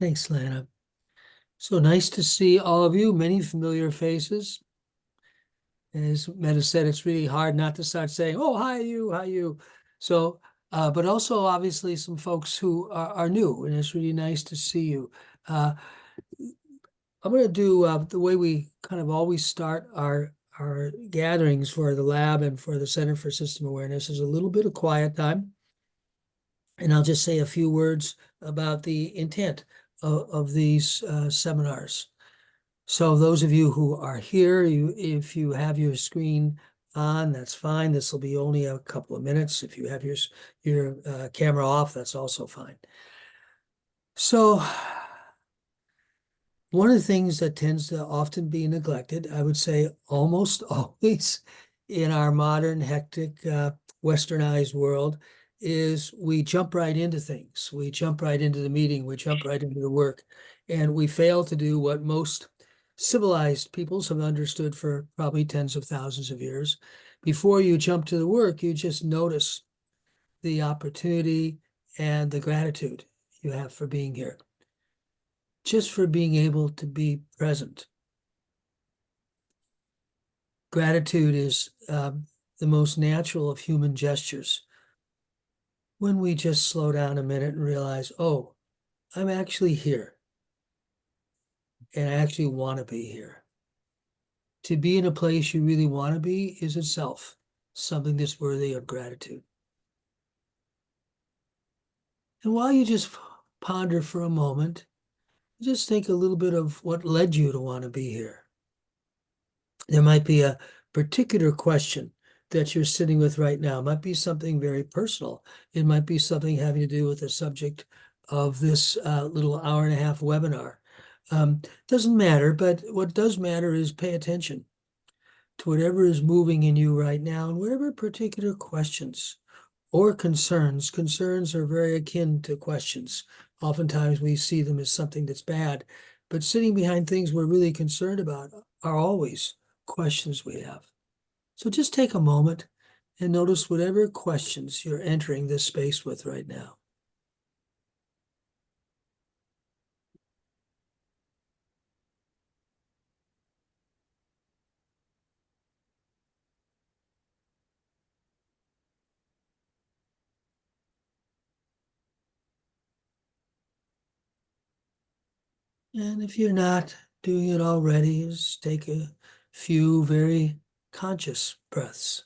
Thanks, Lana. So nice to see all of you, many familiar faces. As Meta said, it's really hard not to start saying, oh, hi you. So, but also obviously some folks who are new, and it's really nice to see you. I'm going to do the way we kind of always start our gatherings for the lab and for the Center for System Awareness is a little bit of quiet time. And I'll just say a few words about the intent of these seminars. So those of you who are here, if you have your screen on, that's fine. This will be only a couple of minutes. If you have your camera off, that's also fine. So one of the things that tends to often be neglected, I would say almost always in our modern, hectic, westernized world, is we jump right into things. We jump right into the meeting. We jump right into the work. And we fail to do what most civilized peoples have understood for probably tens of thousands of years. Before you jump to the work, you just notice the opportunity and the gratitude you have for being here, just for being able to be present. Gratitude is the most natural of human gestures. When we just slow down a minute and realize, oh, I'm actually here, and I actually want to be here. To be in a place you really want to be is itself something that's worthy of gratitude. And while you just ponder for a moment, just think a little bit of what led you to want to be here. There might be a particular question that you're sitting with right now. It might be something very personal. It might be something having to do with the subject of this little hour-and-a-half webinar. Doesn't matter, but what does matter is pay attention to whatever is moving in you right now and whatever particular questions or concerns. Concerns are very akin to questions. Oftentimes we see them as something that's bad, but sitting behind things we're really concerned about are always questions we have. So just take a moment and notice whatever questions you're entering this space with right now. And if you're not doing it already, just take a few very conscious breaths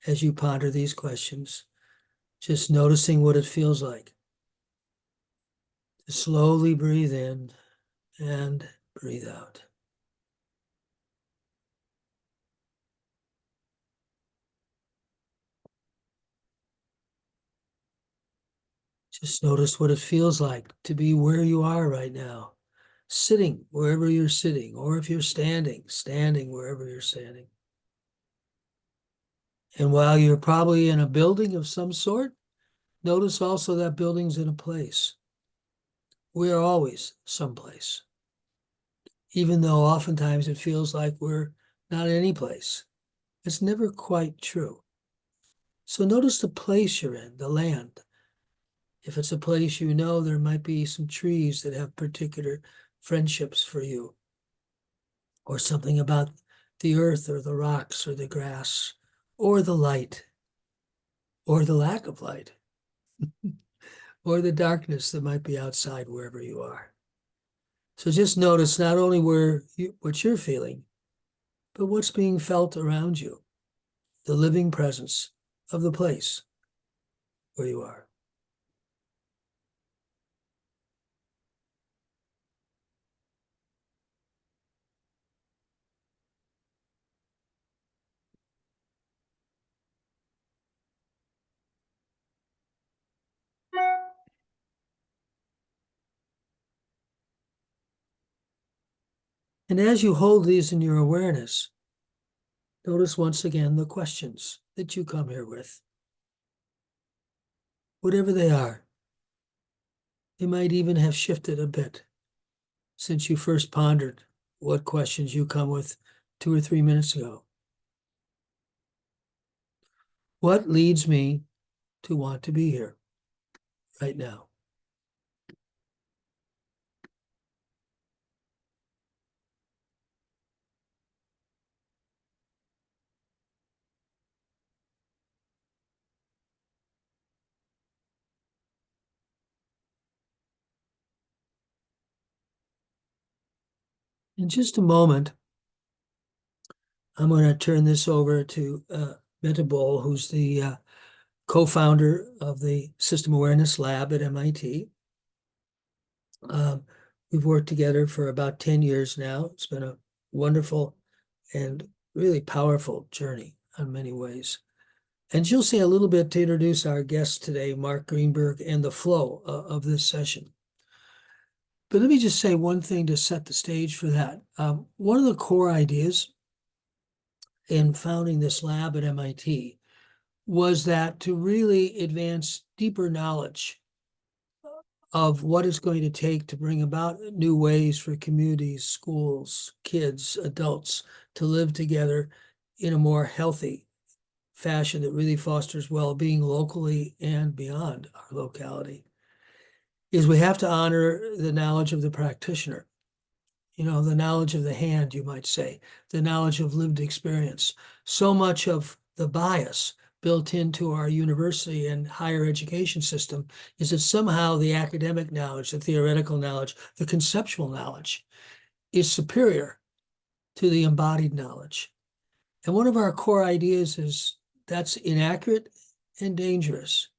as you ponder these questions, just noticing what it feels like to slowly breathe in and breathe out. Just notice what it feels like to be where you are right now, sitting wherever you're sitting, or if you're standing, standing wherever you're standing. And while you're probably in a building of some sort, notice also that building's in a place. We are always someplace, even though oftentimes it feels like we're not in any place. It's never quite true. So notice the place you're in, the land. If it's a place you know, there might be some trees that have particular friendships for you, or something about the earth or the rocks or the grass or the light or the lack of light or the darkness that might be outside wherever you are. So just notice not only what you're feeling, but what's being felt around you, the living presence of the place where you are. And as you hold these in your awareness, notice once again the questions that you come here with. Whatever they are, they might even have shifted a bit since you first pondered what questions you come with 2 or 3 minutes ago. What leads me to want to be here right now? In just a moment, I'm going to turn this over to Meta Bol, who's the co-founder of the System Awareness Lab at MIT. We've worked together for about 10 years now. It's been a wonderful and really powerful journey in many ways. And she'll say a little bit to introduce our guest today, Mark Greenberg, and the flow of this session. But let me just say one thing to set the stage for that. One of the core ideas in founding this lab at MIT was that to really advance deeper knowledge of what it's going to take to bring about new ways for communities, schools, kids, adults to live together in a more healthy fashion that really fosters well-being locally and beyond our locality, is we have to honor the knowledge of the practitioner, the knowledge of the hand, you might say, the knowledge of lived experience. So much of the bias built into our university and higher education system is that somehow the academic knowledge, the theoretical knowledge, the conceptual knowledge is superior to the embodied knowledge. And one of our core ideas is that's inaccurate and dangerous.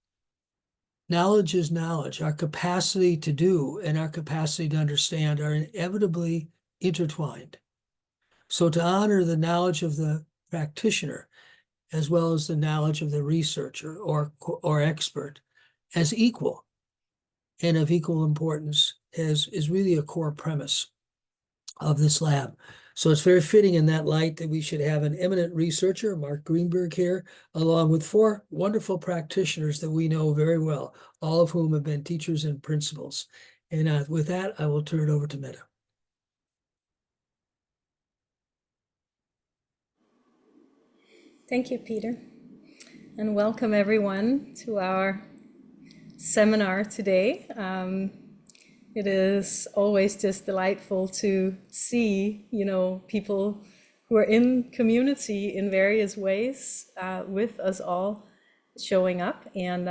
Knowledge is knowledge. Our capacity to do and our capacity to understand are inevitably intertwined. So to honor the knowledge of the practitioner, as well as the knowledge of the researcher or expert, as equal and of equal importance is really a core premise of this lab. So it's very fitting in that light that we should have an eminent researcher, Mark Greenberg, here, along with 4 wonderful practitioners that we know very well, all of whom have been teachers and principals. And with that, I will turn it over to Meta. Thank you, Peter. And welcome everyone to our seminar today. It is always just delightful to see, people who are in community in various ways with us all showing up. And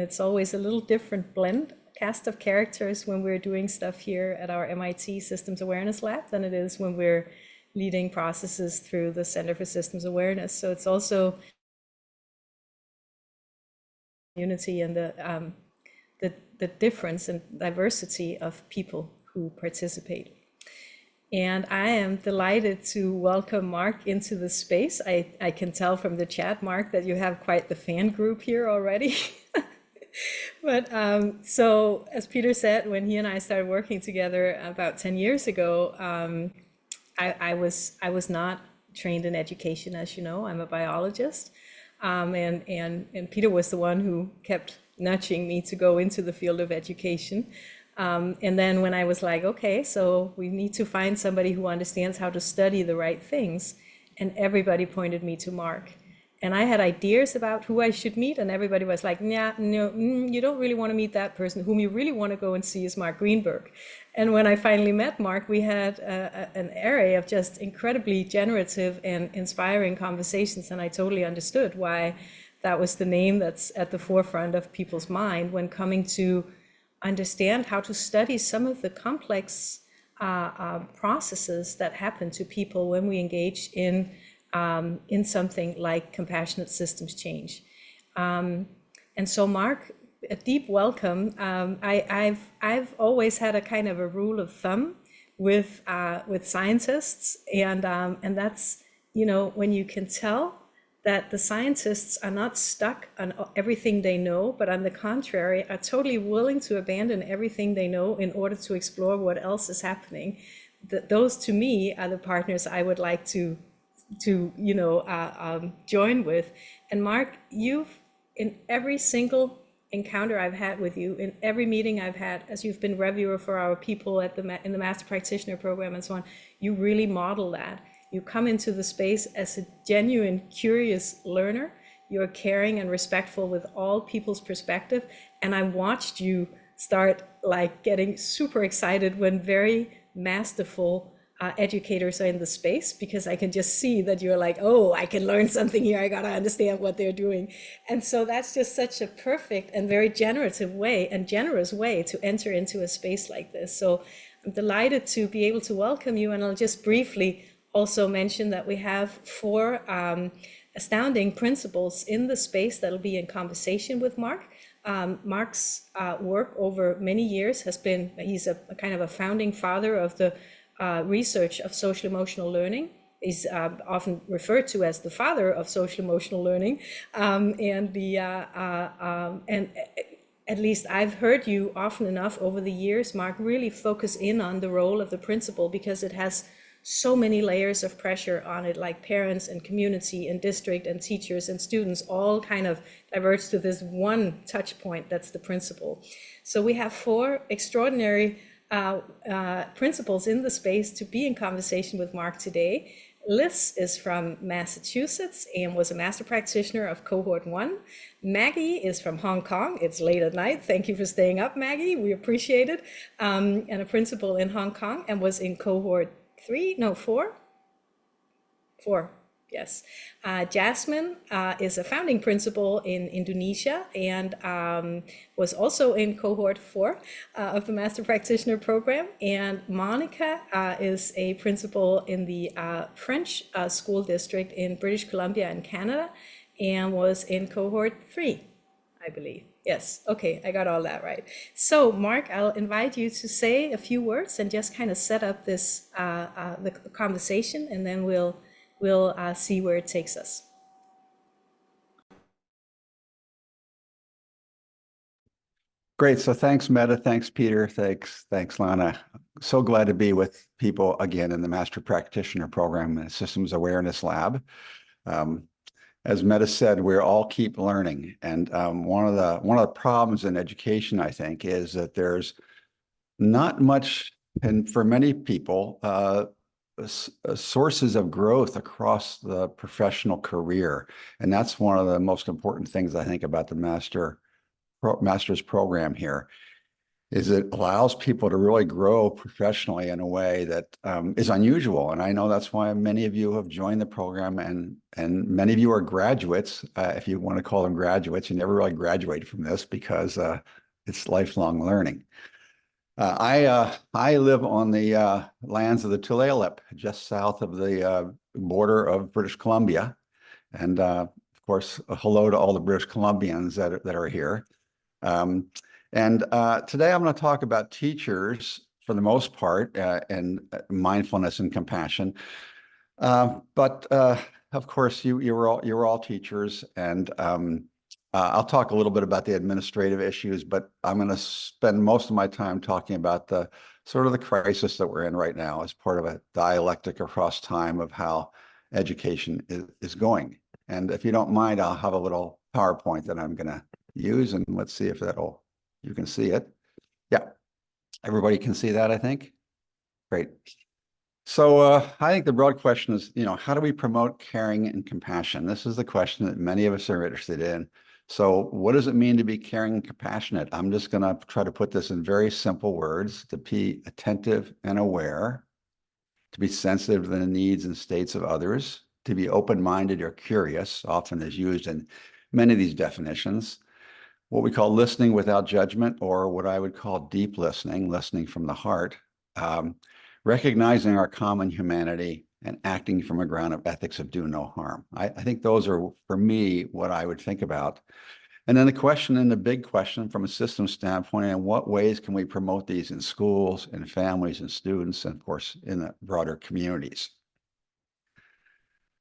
it's always a little different cast of characters when we're doing stuff here at our MIT Systems Awareness Lab than it is when we're leading processes through the Center for Systems Awareness. So it's also unity and the difference and diversity of people who participate. And I am delighted to welcome Mark into the space. I can tell from the chat, Mark, that you have quite the fan group here already. But so as Peter said, when he and I started working together about 10 years ago, I was not trained in education, as you know. I'm a biologist. And Peter was the one who kept nudging me to go into the field of education. And then when I was like, okay, so we need to find somebody who understands how to study the right things, and everybody pointed me to Mark. And I had ideas about who I should meet, and everybody was like, nah, no, you don't really want to meet that person. Whom you really want to go and see is Mark Greenberg. And when I finally met Mark, we had an array of just incredibly generative and inspiring conversations, and I totally understood why that was the name that's at the forefront of people's mind when coming to understand how to study some of the complex processes that happen to people when we engage in something like compassionate systems change. And so Mark, a deep welcome. I've always had a kind of a rule of thumb with scientists, and that's, when you can tell that the scientists are not stuck on everything they know, but on the contrary, are totally willing to abandon everything they know in order to explore what else is happening. Those to me are the partners I would like to join with. And Mark, you've, in every single encounter I've had with you, in every meeting I've had, as you've been reviewer for our people in the Master Practitioner Program and so on, you really model that. You come into the space as a genuine, curious learner. You're caring and respectful with all people's perspective. And I watched you start like getting super excited when very masterful educators are in the space, because I can just see that you're like, oh, I can learn something here. I got to understand what they're doing. And so that's just such a perfect and very generative way and generous way to enter into a space like this. So I'm delighted to be able to welcome you. And I'll just briefly also mention that we have 4 astounding principles in the space that'll be in conversation with Mark. Mark's work over many years has been, he's a kind of a founding father of the research of social emotional learning. He's often referred to as the father of social emotional learning, and at least I've heard you often enough over the years, Mark, really focus in on the role of the principal, because it has so many layers of pressure on it, like parents and community and district and teachers and students all kind of diverge to this one touch point that's the principal. So we have 4 extraordinary principals in the space to be in conversation with Mark today. Liz is from Massachusetts and was a master practitioner of cohort 1. Maggie is from Hong Kong. It's late at night. Thank you for staying up, Maggie. We appreciate it. And a principal in Hong Kong, and was in cohort 4. Yes. Jasmin is a founding principal in Indonesia, and was also in cohort 4 of the Master Practitioner Program. And Monica is a principal in the French school district in British Columbia in Canada, and was in cohort 3, I believe. Yes, okay, I got all that right. So Mark, I'll invite you to say a few words and just kind of set up this the conversation, and then we'll see where it takes us. Great. So thanks, Meta. Thanks, Peter. Thanks, Lana. So glad to be with people again in the Master Practitioner Program and Systems Awareness Lab. As Meta said, we all keep learning, and one of the problems in education, I think, is that there's not much, and for many people, sources of growth across the professional career, and that's one of the most important things I think about the master's program here. Is it allows people to really grow professionally in a way that is unusual. And I know that's why many of you have joined the program, and many of you are graduates, if you want to call them graduates. You never really graduate from this, because it's lifelong learning. I live on the lands of the Tulalip, just south of the border of British Columbia. And of course, hello to all the British Columbians that are here. And today I'm going to talk about teachers for the most part, and mindfulness and compassion. But of course, you're all teachers, and I'll talk a little bit about the administrative issues, but I'm going to spend most of my time talking about the sort of the crisis that we're in right now as part of a dialectic across time of how education is going. And if you don't mind, I'll have a little PowerPoint that I'm going to use, and let's see if you can see it. Yeah, everybody can see that, I think. Great. So I think the broad question is, how do we promote caring and compassion? This is the question that many of us are interested in. So what does it mean to be caring and compassionate? I'm just going to try to put this in very simple words: to be attentive and aware, to be sensitive to the needs and states of others, to be open-minded or curious, often is used in many of these definitions. What we call listening without judgment, or what I would call deep listening, listening from the heart, recognizing our common humanity, and acting from a ground of ethics of do no harm. I think those are, for me, what I would think about. And then the big question from a system standpoint, in what ways can we promote these in schools, in families, and students, and of course, in the broader communities?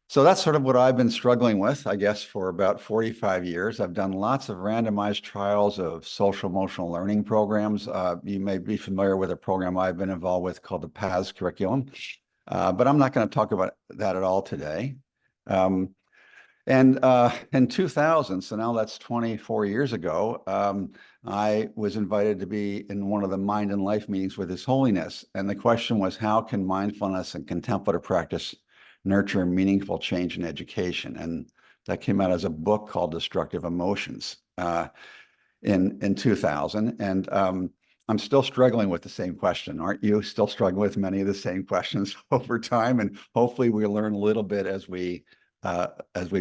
So that's sort of what I've been struggling with, I guess, for about 45 years. I've done lots of randomized trials of social emotional learning programs. You may be familiar with a program I've been involved with called the PATHS curriculum, but I'm not going to talk about that at all today. And in 2000, so now that's 24 years ago, I was invited to be in one of the Mind and Life meetings with His Holiness. And the question was, how can mindfulness and contemplative practice nurture meaningful change in education? And that came out as a book called Destructive Emotions in 2000. And I'm still struggling with the same question. Aren't you still struggling with many of the same questions over time? And hopefully we learn a little bit as we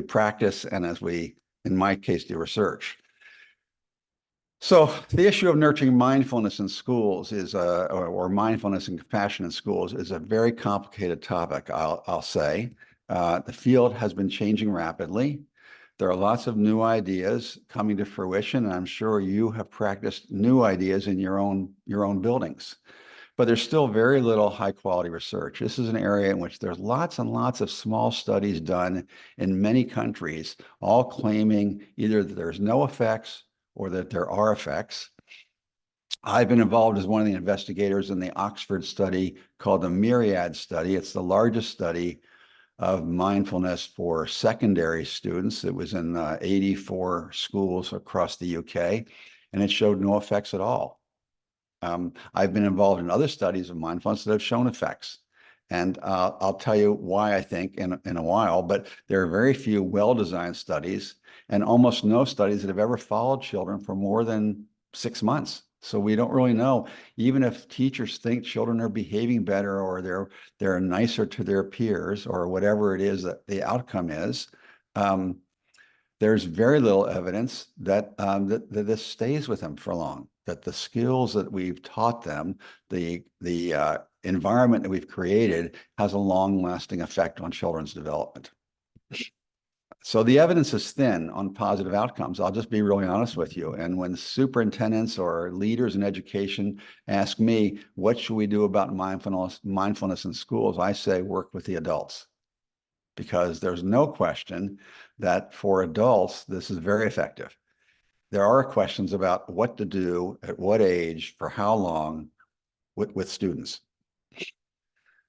practice and as we, in my case, do research. So the issue of nurturing mindfulness in schools is, or mindfulness and compassion in schools is a very complicated topic, I'll say. The field has been changing rapidly. There are lots of new ideas coming to fruition, and I'm sure you have practiced new ideas in your own buildings. But there's still very little high quality research. This is an area in which there's lots and lots of small studies done in many countries, all claiming either that there's no effects or that there are effects. I've been involved as one of the investigators in the Oxford study called the Myriad study. It's the largest study of mindfulness for secondary students. It was in 84 schools across the UK, and it showed no effects at all. I've been involved in other studies of mindfulness that have shown effects. And I'll tell you why I think in a while, but there are very few well-designed studies and almost no studies that have ever followed children for more than 6 months. So we don't really know, even if teachers think children are behaving better or they're nicer to their peers or whatever it is that the outcome is, there's very little evidence that, that this stays with them for long, that the skills that we've taught them, the environment that we've created has a long-lasting effect on children's development. So the evidence is thin on positive outcomes. I'll just be really honest with you. And when superintendents or leaders in education ask me, what should we do about mindfulness in schools? I say, work with the adults. Because there's no question that for adults, this is very effective. There are questions about what to do, at what age, for how long with students.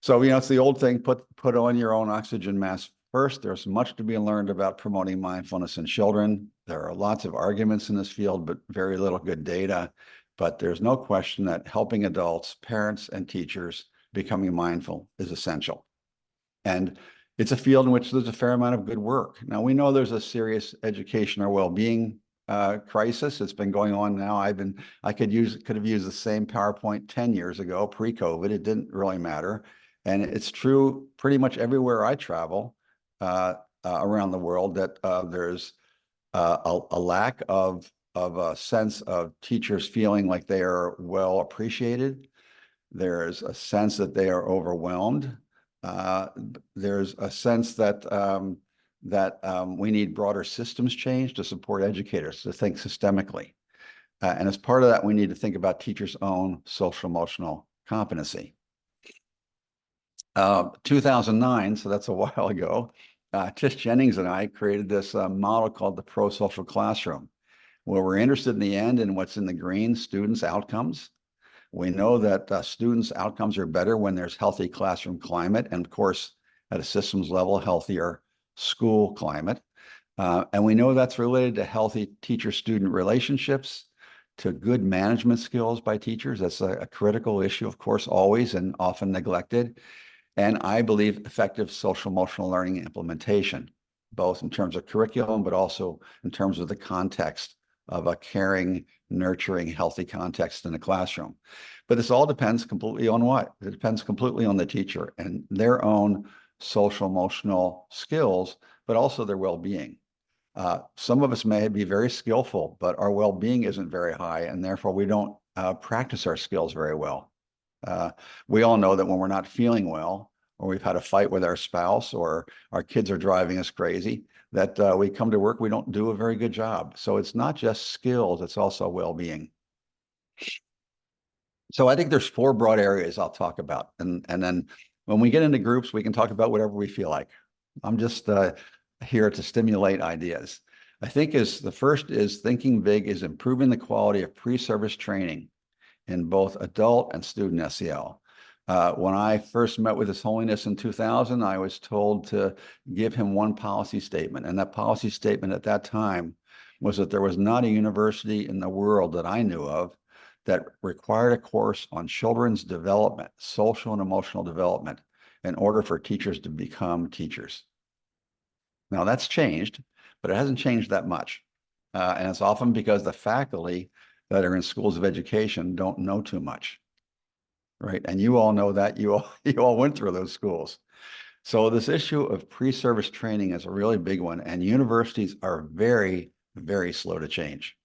So, it's the old thing, put on your own oxygen mask first. There's much to be learned about promoting mindfulness in children. There are lots of arguments in this field, but very little good data. But there's no question that helping adults, parents, and teachers becoming mindful is essential. And it's a field in which there's a fair amount of good work. Now, we know there's a serious education or well-being crisis. It's been going on now. I could have used the same PowerPoint 10 years ago, pre-COVID. It didn't really matter. And it's true pretty much everywhere I travel around the world that there's a lack of a sense of teachers feeling like they are well appreciated. There's a sense that they are overwhelmed. There's a sense that we need broader systems change to support educators to think systemically. And as part of that, we need to think about teachers' own social emotional competency. 2009, so that's a while ago, Tish Jennings and I created this model called the pro-social classroom, where we're interested in the end in what's in the green, students' outcomes. We know that students' outcomes are better when there's healthy classroom climate, and of course, at a systems level, healthier school climate. And we know that's related to healthy teacher-student relationships, to good management skills by teachers. That's a critical issue, of course, always and often neglected. And I believe effective social-emotional learning implementation, both in terms of curriculum, but also in terms of the context of a caring, nurturing, healthy context in the classroom. But this all depends completely on what? It depends completely on the teacher and their own social emotional skills, but also their well-being. Some of us may be very skillful, but our well-being isn't very high, and therefore we don't practice our skills very well. We all know that when we're not feeling well, or we've had a fight with our spouse, or our kids are driving us crazy, that we come to work, we don't do a very good job. So it's not just skills, it's also well-being. So I think there's 4 broad areas I'll talk about. And then when we get into groups, we can talk about whatever we feel like. I'm just here to stimulate ideas. I think the first is thinking big is improving the quality of pre-service training in both adult and student SEL. When I first met with His Holiness in 2000, I was told to give him one policy statement. And that policy statement at that time was that there was not a university in the world that I knew of that required a course on children's development, social and emotional development, in order for teachers to become teachers. Now that's changed, but it hasn't changed that much. And it's often because the faculty that are in schools of education don't know too much, right? And you all know that, you all went through those schools. So this issue of pre-service training is a really big one, and universities are very, very slow to change.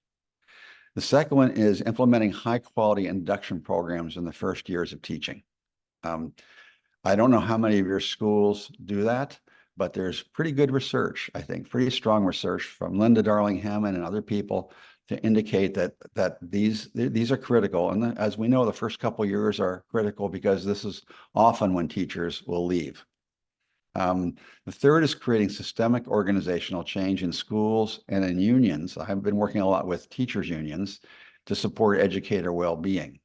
The second one is implementing high quality induction programs in the first years of teaching. I don't know how many of your schools do that, but there's pretty good research, I think, pretty strong research from Linda Darling-Hammond and other people to indicate that these are critical. And as we know, the first couple of years are critical because this is often when teachers will leave. The third is creating systemic organizational change in schools and in unions. I've been working a lot with teachers' unions to support educator well-being.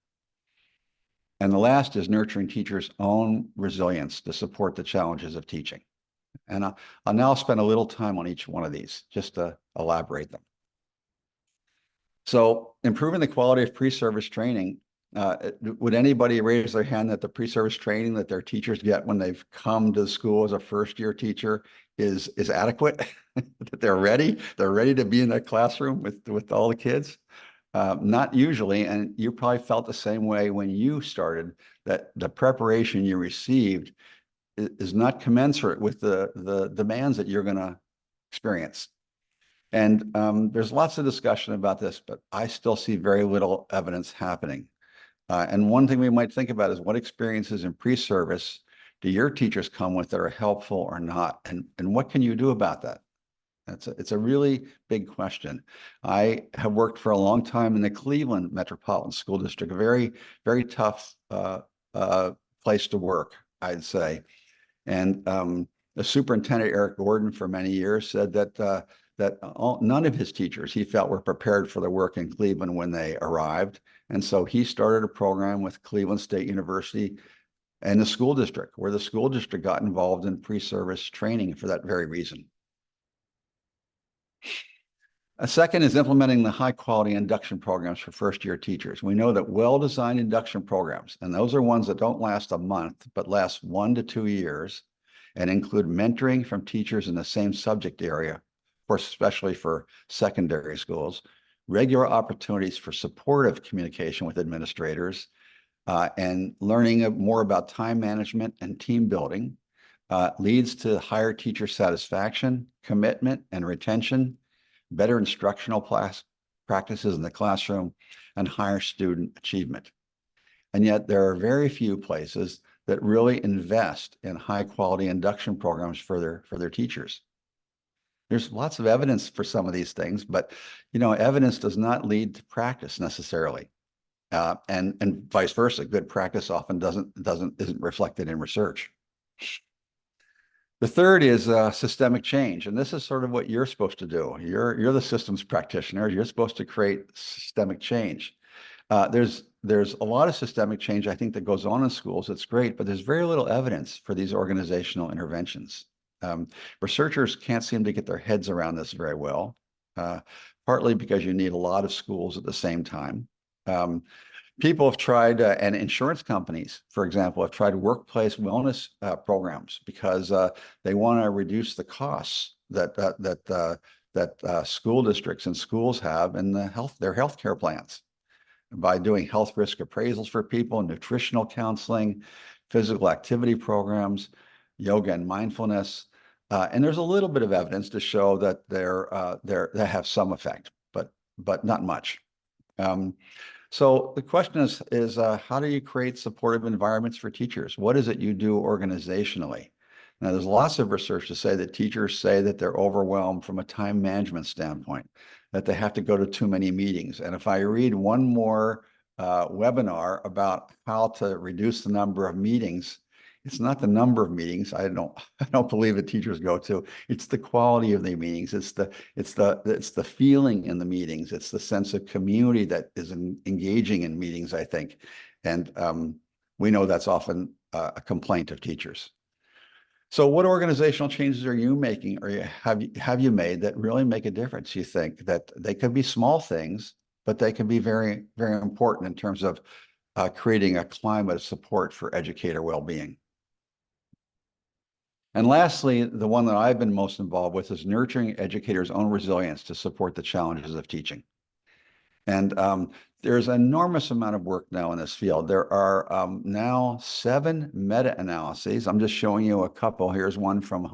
And the last is nurturing teachers' own resilience to support the challenges of teaching. And I'll now spend a little time on each one of these just to elaborate them. So improving the quality of pre-service training. Would anybody raise their hand that the pre-service training that their teachers get when they've come to school as a first-year teacher is adequate? That they're ready to be in that classroom with all the kids? Not usually, and you probably felt the same way when you started, that the preparation you received is not commensurate with the demands that you're going to experience. And there's lots of discussion about this, but I still see very little evidence happening. And one thing we might think about is what experiences in pre-service do your teachers come with that are helpful or not? And what can you do about that? It's a really big question. I have worked for a long time in the Cleveland Metropolitan School District, a very, very tough place to work, I'd say. And the superintendent, Eric Gordon, for many years said that none of his teachers, he felt, were prepared for the work in Cleveland when they arrived. And so he started a program with Cleveland State University and the school district, where the school district got involved in pre-service training for that very reason. A second is implementing the high quality induction programs for first year teachers. We know that well-designed induction programs, and those are ones that don't last a month, but last 1 to 2 years, and include mentoring from teachers in the same subject area, of course, especially for secondary schools, regular opportunities for supportive communication with administrators, and learning more about time management and team building, leads to higher teacher satisfaction, commitment, and retention, better instructional practices in the classroom, and higher student achievement. And yet there are very few places that really invest in high quality induction programs for their teachers. There's lots of evidence for some of these things, but evidence does not lead to practice necessarily. And vice versa, good practice often isn't reflected in research. The third is systemic change, and this is sort of what you're supposed to do. You're the systems practitioner. You're supposed to create systemic change. There's a lot of systemic change, I think, that goes on in schools. It's great, but there's very little evidence for these organizational interventions. Researchers can't seem to get their heads around this very well, partly because you need a lot of schools at the same time. People have tried, and insurance companies, for example, have tried workplace wellness programs because they want to reduce the costs that school districts and schools have in their healthcare plans by doing health risk appraisals for people, nutritional counseling, physical activity programs, yoga and mindfulness. And there's a little bit of evidence to show that they have some effect, but not much. So the question is how do you create supportive environments for teachers? What is it you do organizationally? Now, there's lots of research to say that teachers say that they're overwhelmed from a time management standpoint, that they have to go to too many meetings. And if I read one more webinar about how to reduce the number of meetings, it's not the number of meetings I don't believe that teachers go to. It's the quality of the meetings. It's the feeling in the meetings. It's the sense of community that is engaging in meetings, I think. And we know that's often a complaint of teachers. So what organizational changes are you making, or have you made, that really make a difference? You think that they could be small things, but they can be very, very important in terms of creating a climate of support for educator well-being. And lastly, the one that I've been most involved with is nurturing educators' own resilience to support the challenges of teaching. And There's an enormous amount of work now in this field. There are now 7 meta-analyses. I'm just showing you a couple. Here's one from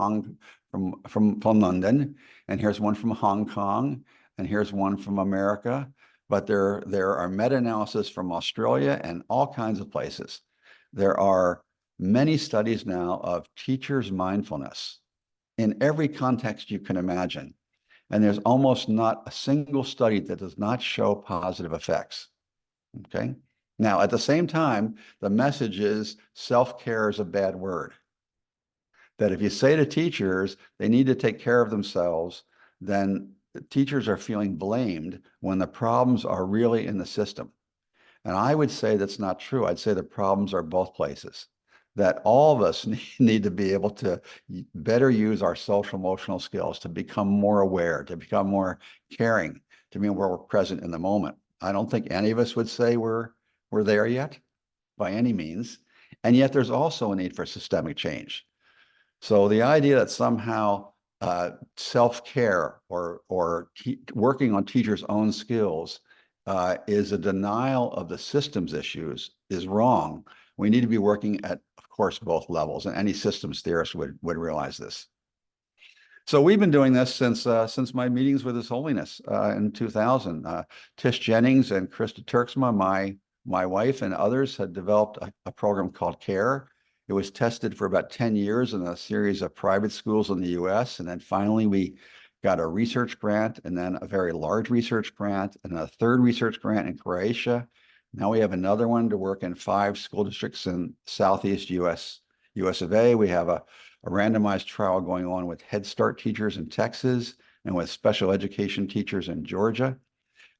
London, and here's one from Hong Kong, and here's one from America. But there are meta-analyses from Australia and all kinds of places. There are many studies now of teachers' mindfulness in every context you can imagine. And there's almost not a single study that does not show positive effects. Okay. Now, at the same time, the message is self-care is a bad word. That if you say to teachers they need to take care of themselves, then teachers are feeling blamed when the problems are really in the system. And I would say that's not true. I'd say the problems are both places. That all of us need to be able to better use our social emotional skills to become more aware, to become more caring, to be more present in the moment. I don't think any of us would say we're there yet by any means. And yet there's also a need for systemic change. So the idea that somehow self-care or working on teachers' own skills is a denial of the systems issues is wrong. We need to be working at, of course, both levels, and any systems theorist would realize this. So we've been doing this since my meetings with His Holiness in 2000. Tish Jennings and Krista Turksma, my wife, and others had developed a program called CARE. It was tested for about 10 years in a series of private schools in the US. And then finally, we got a research grant, and then a very large research grant, and a third research grant in Croatia. Now we have another one to work in 5 school districts in Southeast US of A. We have a randomized trial going on with Head Start teachers in Texas and with special education teachers in Georgia.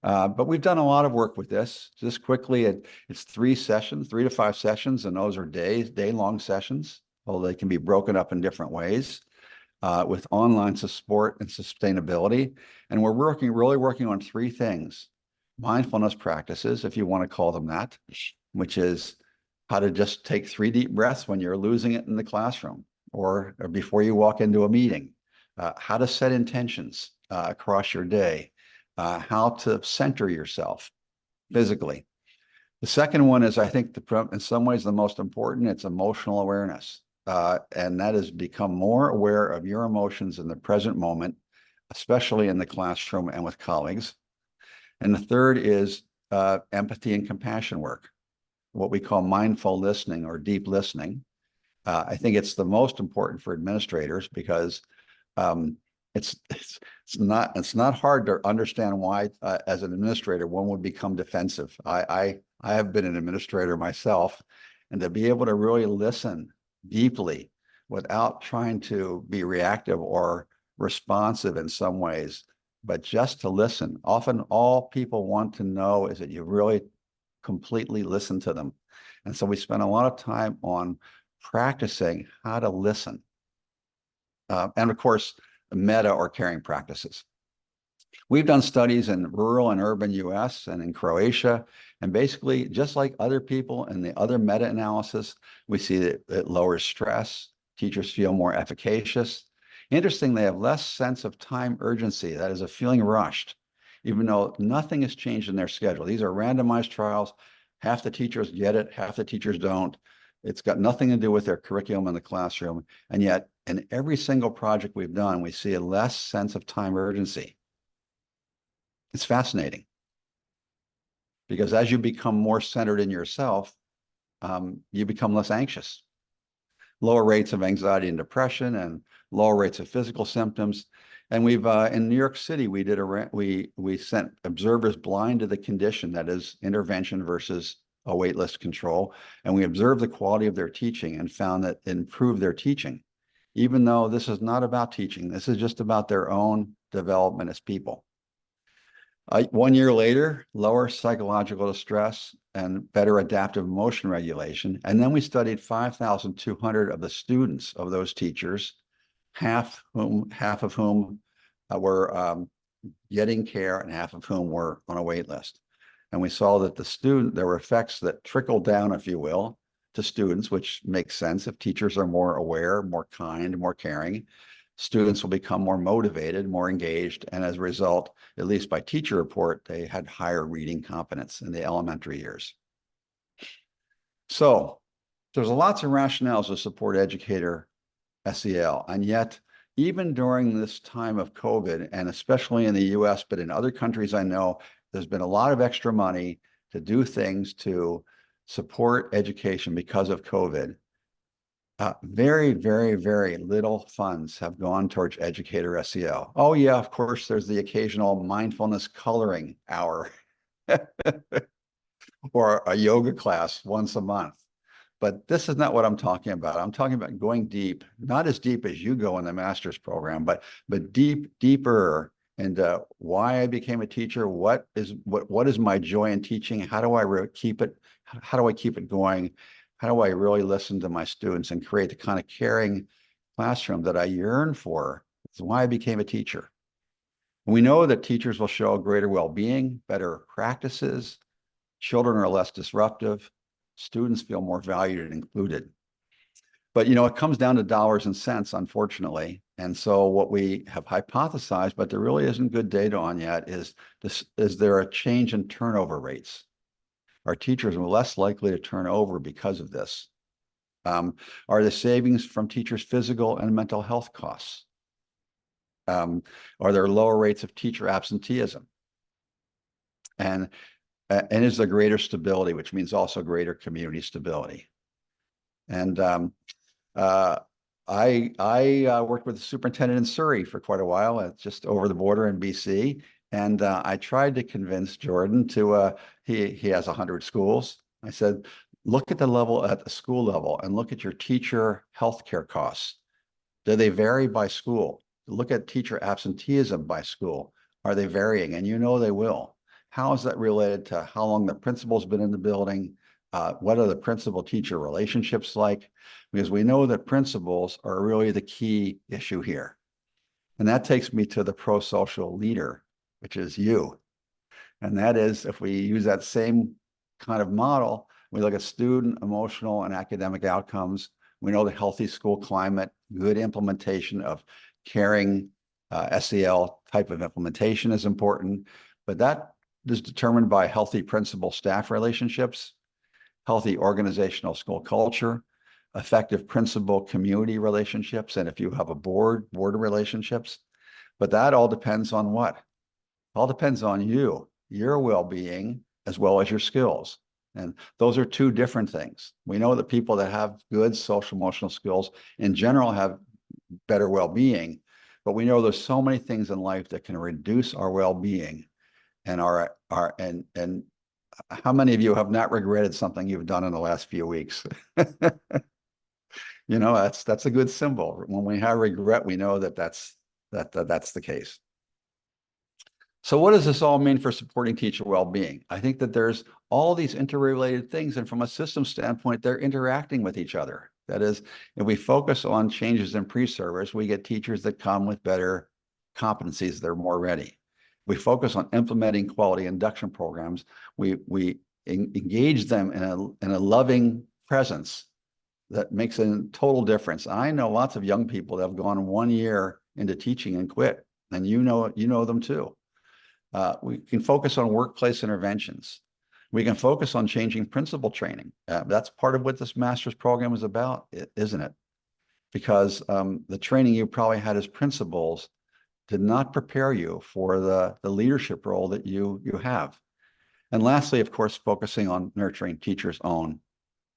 But we've done a lot of work with this. Just quickly, it's 3 sessions, 3 to 5 sessions, and those are day-long sessions, although they can be broken up in different ways, with online support and sustainability. And we're really working on 3 things. Mindfulness practices, if you want to call them that, which is how to just take 3 deep breaths when you're losing it in the classroom or before you walk into a meeting, how to set intentions across your day, how to center yourself physically. The second one is, I think, in some ways the most important. It's emotional awareness. And that is become more aware of your emotions in the present moment, especially in the classroom and with colleagues. And the third is empathy and compassion work, what we call mindful listening or deep listening. I think it's the most important for administrators because it's not hard to understand why, as an administrator, one would become defensive. I have been an administrator myself, and to be able to really listen deeply without trying to be reactive or responsive in some ways, but just to listen. Often all people want to know is that you really completely listen to them. And so we spend a lot of time on practicing how to listen. And of course, meta or caring practices. We've done studies in rural and urban US and in Croatia, and basically, just like other people in the other meta-analysis, we see that it lowers stress, teachers feel more efficacious. Interesting, they have less sense of time urgency, that is, a feeling rushed, even though nothing has changed in their schedule. These are randomized trials. Half the teachers get it, half the teachers don't. It's got nothing to do with their curriculum in the classroom. And yet, in every single project we've done, we see a less sense of time urgency. It's fascinating. Because as you become more centered in yourself, you become less anxious. Lower rates of anxiety and depression, and lower rates of physical symptoms. And we've in New York City, we sent observers blind to the condition, that is intervention versus a waitlist control, and we observed the quality of their teaching and found that it improved their teaching, even though this is not about teaching. This is just about their own development as people. 1 year later, lower psychological distress and better adaptive emotion regulation. And then we studied 5,200 of the students of those teachers, half of whom were getting care and half of whom were on a wait list. And we saw that there were effects that trickled down, if you will, to students, which makes sense if teachers are more aware, more kind, more caring. students will become more motivated, more engaged, and as a result, at least by teacher report, they had higher reading competence in the elementary years. So there's lots of rationales to support educator SEL, and yet even during this time of COVID, and especially in the US, but in other countries I know, there's been a lot of extra money to do things to support education because of COVID. Very, very, very little funds have gone towards educator SEL. Oh yeah, of course, there's the occasional mindfulness coloring hour or a yoga class once a month. But this is not what I'm talking about. I'm talking about going deep, not as deep as you go in the master's program, but deeper into why I became a teacher. What is my joy in teaching? How do I keep it? How do I keep it going? How do I really listen to my students and create the kind of caring classroom that I yearn for? It's why I became a teacher. We know that teachers will show greater well-being, better practices. Children are less disruptive. Students feel more valued and included. But, it comes down to dollars and cents, unfortunately. And so what we have hypothesized, but there really isn't good data on yet, is there a change in turnover rates? Are teachers less likely to turn over because of this? Are the savings from teachers' physical and mental health costs? Are there lower rates of teacher absenteeism? And is there greater stability, which means also greater community stability? And I worked with the superintendent in Surrey for quite a while, just over the border in BC. And I tried to convince Jordan to, he has 100 schools. I said, look at the school level and look at your teacher healthcare costs. Do they vary by school? Look at teacher absenteeism by school. Are they varying? And they will. How is that related to how long the principal's been in the building? What are the principal-teacher relationships like? Because we know that principals are really the key issue here. And that takes me to the pro-social leader, which is you. And that is, if we use that same kind of model, we look at student, emotional, and academic outcomes. We know the healthy school climate, good implementation of caring SEL type of implementation is important, but that is determined by healthy principal-staff relationships, healthy organizational school culture, effective principal-community relationships, and if you have a board relationships. But that all depends on what? All depends on you, your well-being, as well as your skills. And those are two different things. We know that people that have good social emotional skills in general have better well-being, but we know there's so many things in life that can reduce our well-being. And and how many of you have not regretted something you've done in the last few weeks? That's a good symbol. When we have regret, we know that's the case. So what does this all mean for supporting teacher well-being? I think that there's all these interrelated things, and from a system standpoint, they're interacting with each other. That is, if we focus on changes in pre-service, we get teachers that come with better competencies, they're more ready. We focus on implementing quality induction programs. We engage them in a loving presence that makes a total difference. I know lots of young people that have gone 1 year into teaching and quit, and you know them too. We can focus on workplace interventions. We can focus on changing principal training. That's part of what this master's program is about, isn't it? Because the training you probably had as principals did not prepare you for the leadership role that you have. And lastly, of course, focusing on nurturing teachers' own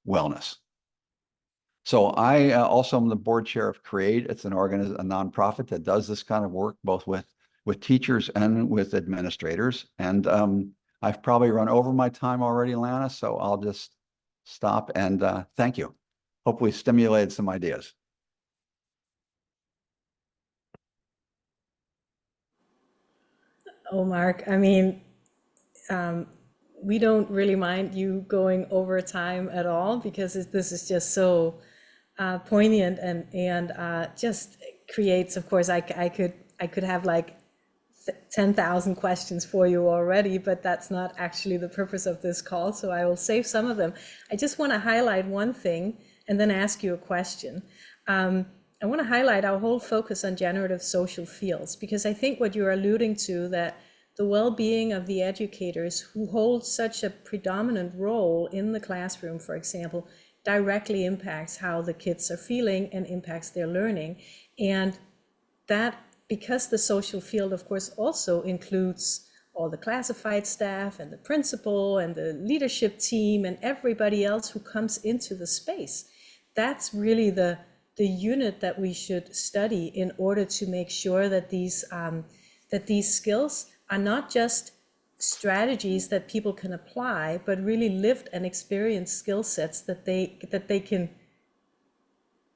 wellness. So I also am the board chair of CREATE. It's a nonprofit that does this kind of work, both with teachers and with administrators. And I've probably run over my time already, Lana, so I'll just stop and thank you. Hope we stimulated some ideas. Oh, Mark, I mean, we don't really mind you going over time at all, because this is just so poignant and just creates, of course, I could have like 10,000 questions for you already, but that's not actually the purpose of this call, so I will save some of them. I just want to highlight one thing and then ask you a question. I want to highlight our whole focus on generative social fields, because I think what you're alluding to, that the well-being of the educators who hold such a predominant role in the classroom, for example, directly impacts how the kids are feeling and impacts their learning. And that, because the social field, of course, also includes all the classified staff and the principal and the leadership team and everybody else who comes into the space, that's really the unit that we should study in order to make sure that these skills are not just strategies that people can apply, but really lived and experienced skill sets that they can.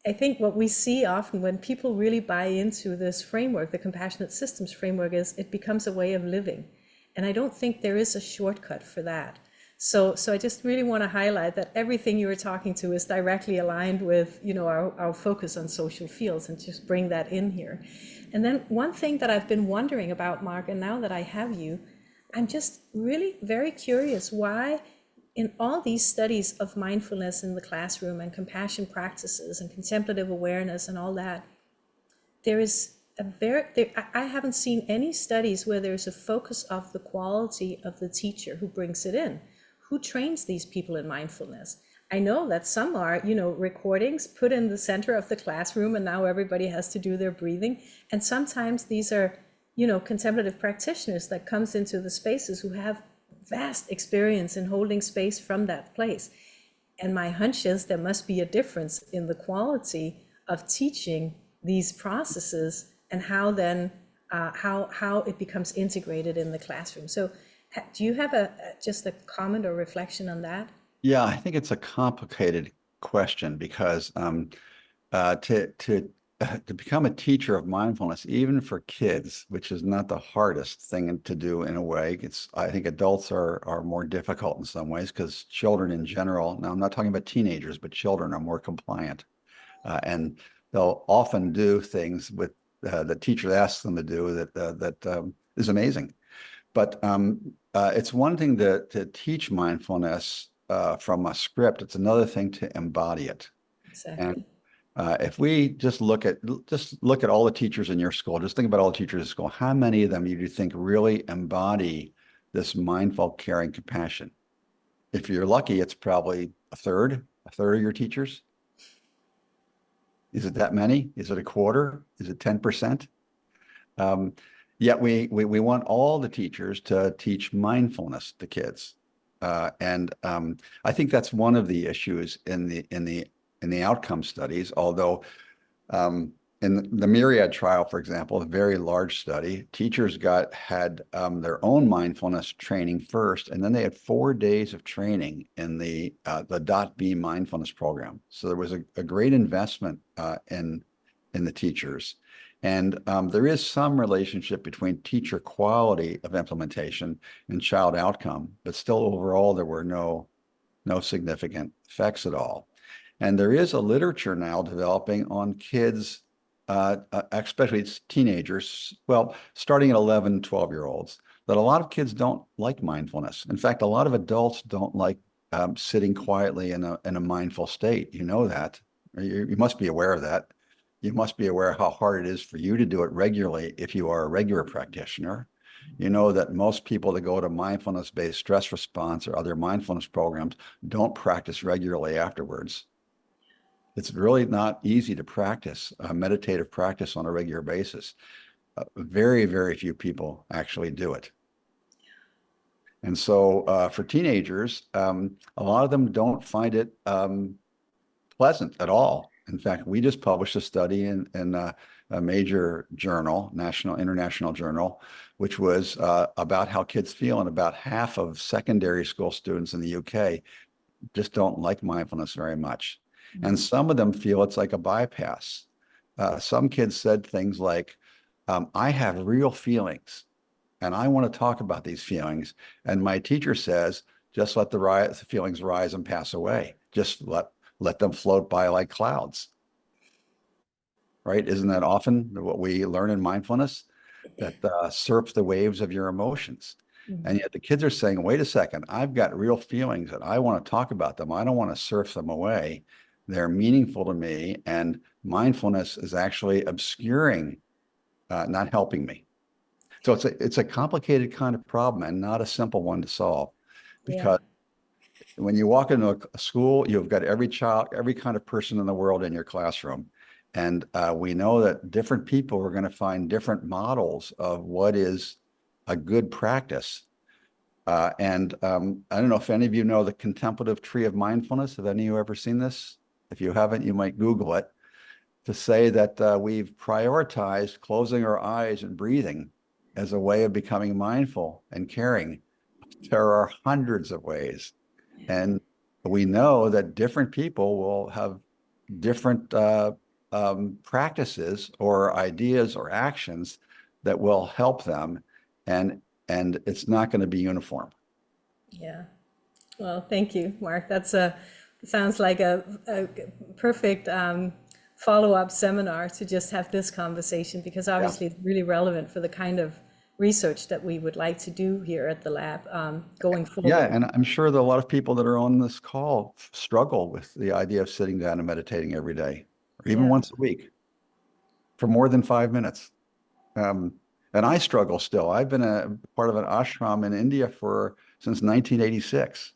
I think what we see often when people really buy into this framework, the compassionate systems framework, is it becomes a way of living. And I don't think there is a shortcut for that. So I just really want to highlight that everything you were talking to is directly aligned with, our focus on social fields, and just bring that in here. And then one thing that I've been wondering about, Mark, and now that I have you, I'm just really very curious why in all these studies of mindfulness in the classroom and compassion practices and contemplative awareness and all that, I haven't seen any studies where there's a focus of the quality of the teacher who brings it in. Who trains these people in mindfulness? I know that some are, recordings put in the center of the classroom, and now everybody has to do their breathing. And sometimes these are, contemplative practitioners that comes into the spaces who have vast experience in holding space from that place. And my hunch is there must be a difference in the quality of teaching these processes and how then, how it becomes integrated in the classroom. So do you have just a comment or reflection on that? Yeah, I think it's a complicated question because to become a teacher of mindfulness, even for kids, which is not the hardest thing to do in a way, I think adults are more difficult in some ways, because children in general, now I'm not talking about teenagers, but children are more compliant, and they'll often do things with the teacher asks them to do that is amazing. But it's one thing to teach mindfulness from a script. It's another thing to embody it. Exactly. And if we just look at all the teachers in your school, just think about all the teachers in school, how many of them do you think really embody this mindful, caring, compassion? If you're lucky, it's probably a third of your teachers. Is it that many? Is it a quarter? Is it 10%? Yet we want all the teachers to teach mindfulness to kids, and I think that's one of the issues in the outcome studies. Although in the Myriad trial, for example, a very large study, teachers had their own mindfulness training first, and then they had 4 days of training in the .B mindfulness program. So there was a great investment in the teachers. And there is some relationship between teacher quality of implementation and child outcome, but still overall there were no significant effects at all. And there is a literature now developing on kids, especially teenagers, well, starting at 11, 12-year-olds, that a lot of kids don't like mindfulness. In fact, a lot of adults don't like sitting quietly in a mindful state. You know that. You must be aware of that. You must be aware how hard it is for you to do it regularly if you are a regular practitioner. You know that most people that go to mindfulness-based stress response or other mindfulness programs don't practice regularly afterwards. It's really not easy to practice meditative practice on a regular basis. Very, very few people actually do it. And so for teenagers, a lot of them don't find it pleasant at all. In fact, we just published a study in a major journal, international journal, which was about how kids feel, and about half of secondary school students in the UK just don't like mindfulness very much. And some of them feel it's like a bypass. Some kids said things like, I have real feelings and I want to talk about these feelings. And my teacher says, just let the feelings rise and pass away. Just let them float by like clouds. Right? Isn't that often what we learn in mindfulness? That surf the waves of your emotions. And yet the kids are saying, wait a second, I've got real feelings and I want to talk about them. I don't want to surf them away. they're meaningful to me, and mindfulness is actually obscuring, not helping me. So it's a complicated kind of problem and not a simple one to solve, because when you walk into a school, you've got every child, every kind of person in the world in your classroom. And we know that different people are going to find different models of what is a good practice. I don't know if any of you know the contemplative tree of mindfulness. Have any of you ever seen this? If you haven't, you might Google it, to say that we've prioritized closing our eyes and breathing as a way of becoming mindful and caring. There are hundreds of ways. And we know that different people will have different practices or ideas or actions that will help them. And it's not going to be uniform. Yeah. Well, thank you, Mark. Sounds like a perfect follow-up seminar to just have this conversation, because obviously it's really relevant for the kind of research that we would like to do here at the lab going forward. Yeah, and I'm sure that a lot of people that are on this call struggle with the idea of sitting down and meditating every day, or even once a week for more than 5 minutes. And I struggle still. I've been a part of an ashram in India since 1986,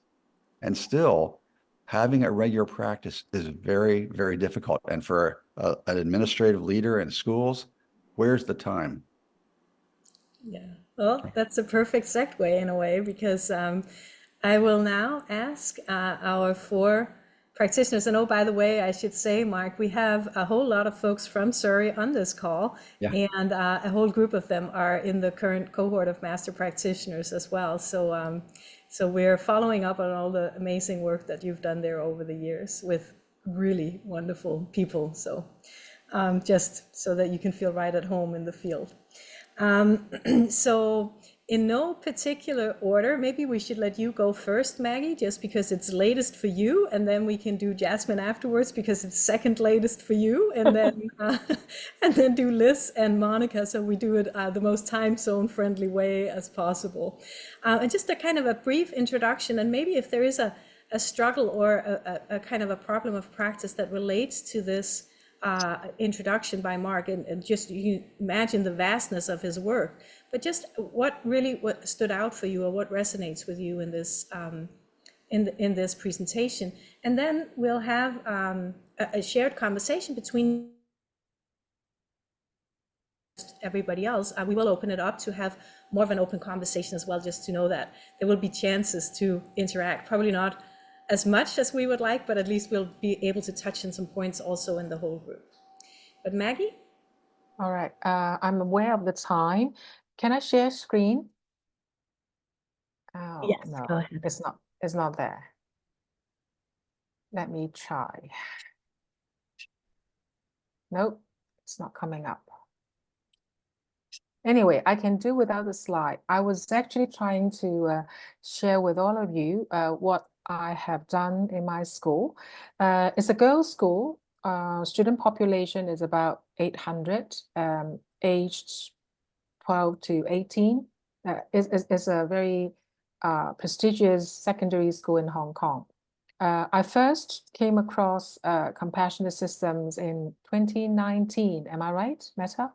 and still having a regular practice is very, very difficult. And for an administrative leader in schools, where's the time? Yeah, well, that's a perfect segue in a way, because I will now ask our 4 practitioners. And oh, by the way, I should say, Mark, we have a whole lot of folks from Surrey on this call, and a whole group of them are in the current cohort of master practitioners as well. So, so we're following up on all the amazing work that you've done there over the years with really wonderful people. So just so that you can feel right at home in the field. So in no particular order, maybe we should let you go first, Maggie, just because it's latest for you, and then we can do Jasmin afterwards because it's second latest for you, and then do Liz and Monica, so we do it the most time zone friendly way as possible. And just a kind of a brief introduction, and maybe if there is a struggle or a kind of a problem of practice that relates to this introduction by Mark, and just you imagine the vastness of his work, but just what stood out for you, or what resonates with you in this in this presentation, and then we'll have a shared conversation between everybody else. We will open it up to have more of an open conversation as well, just to know that there will be chances to interact, probably not as much as we would like, but at least we'll be able to touch on some points also in the whole group. But Maggie? All right, I'm aware of the time. Can I share screen? Oh, Yes, no, go ahead. it's not there. Let me try. Nope, it's not coming up. Anyway, I can do without the slide. I was actually trying to share with all of you what I have done in my school. It's a girls' school. Student population is about 800, aged 12 to 18. It's a very prestigious secondary school in Hong Kong. I first came across compassionate systems in 2019. Am I right, Meta?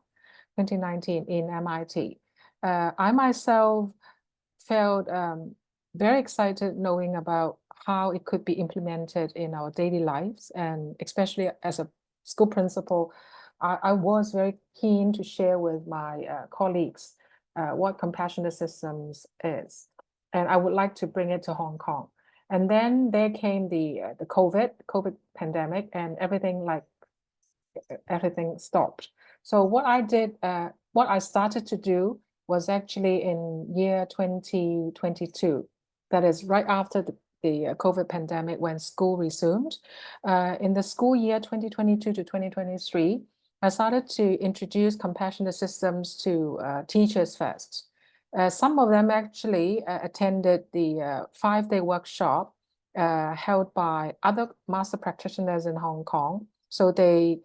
2019 in MIT. I myself felt very excited knowing about how it could be implemented in our daily lives, and especially as a school principal, I was very keen to share with my colleagues what compassionate systems is, and I would like to bring it to Hong Kong. And then there came the COVID pandemic, and everything stopped. So what I did, what I started to do was actually in year 2022. That is right after the COVID pandemic, when school resumed. In the school year 2022 to 2023, I started to introduce compassionate systems to teachers first. Some of them actually attended the 5-day workshop held by other master practitioners in Hong Kong. So they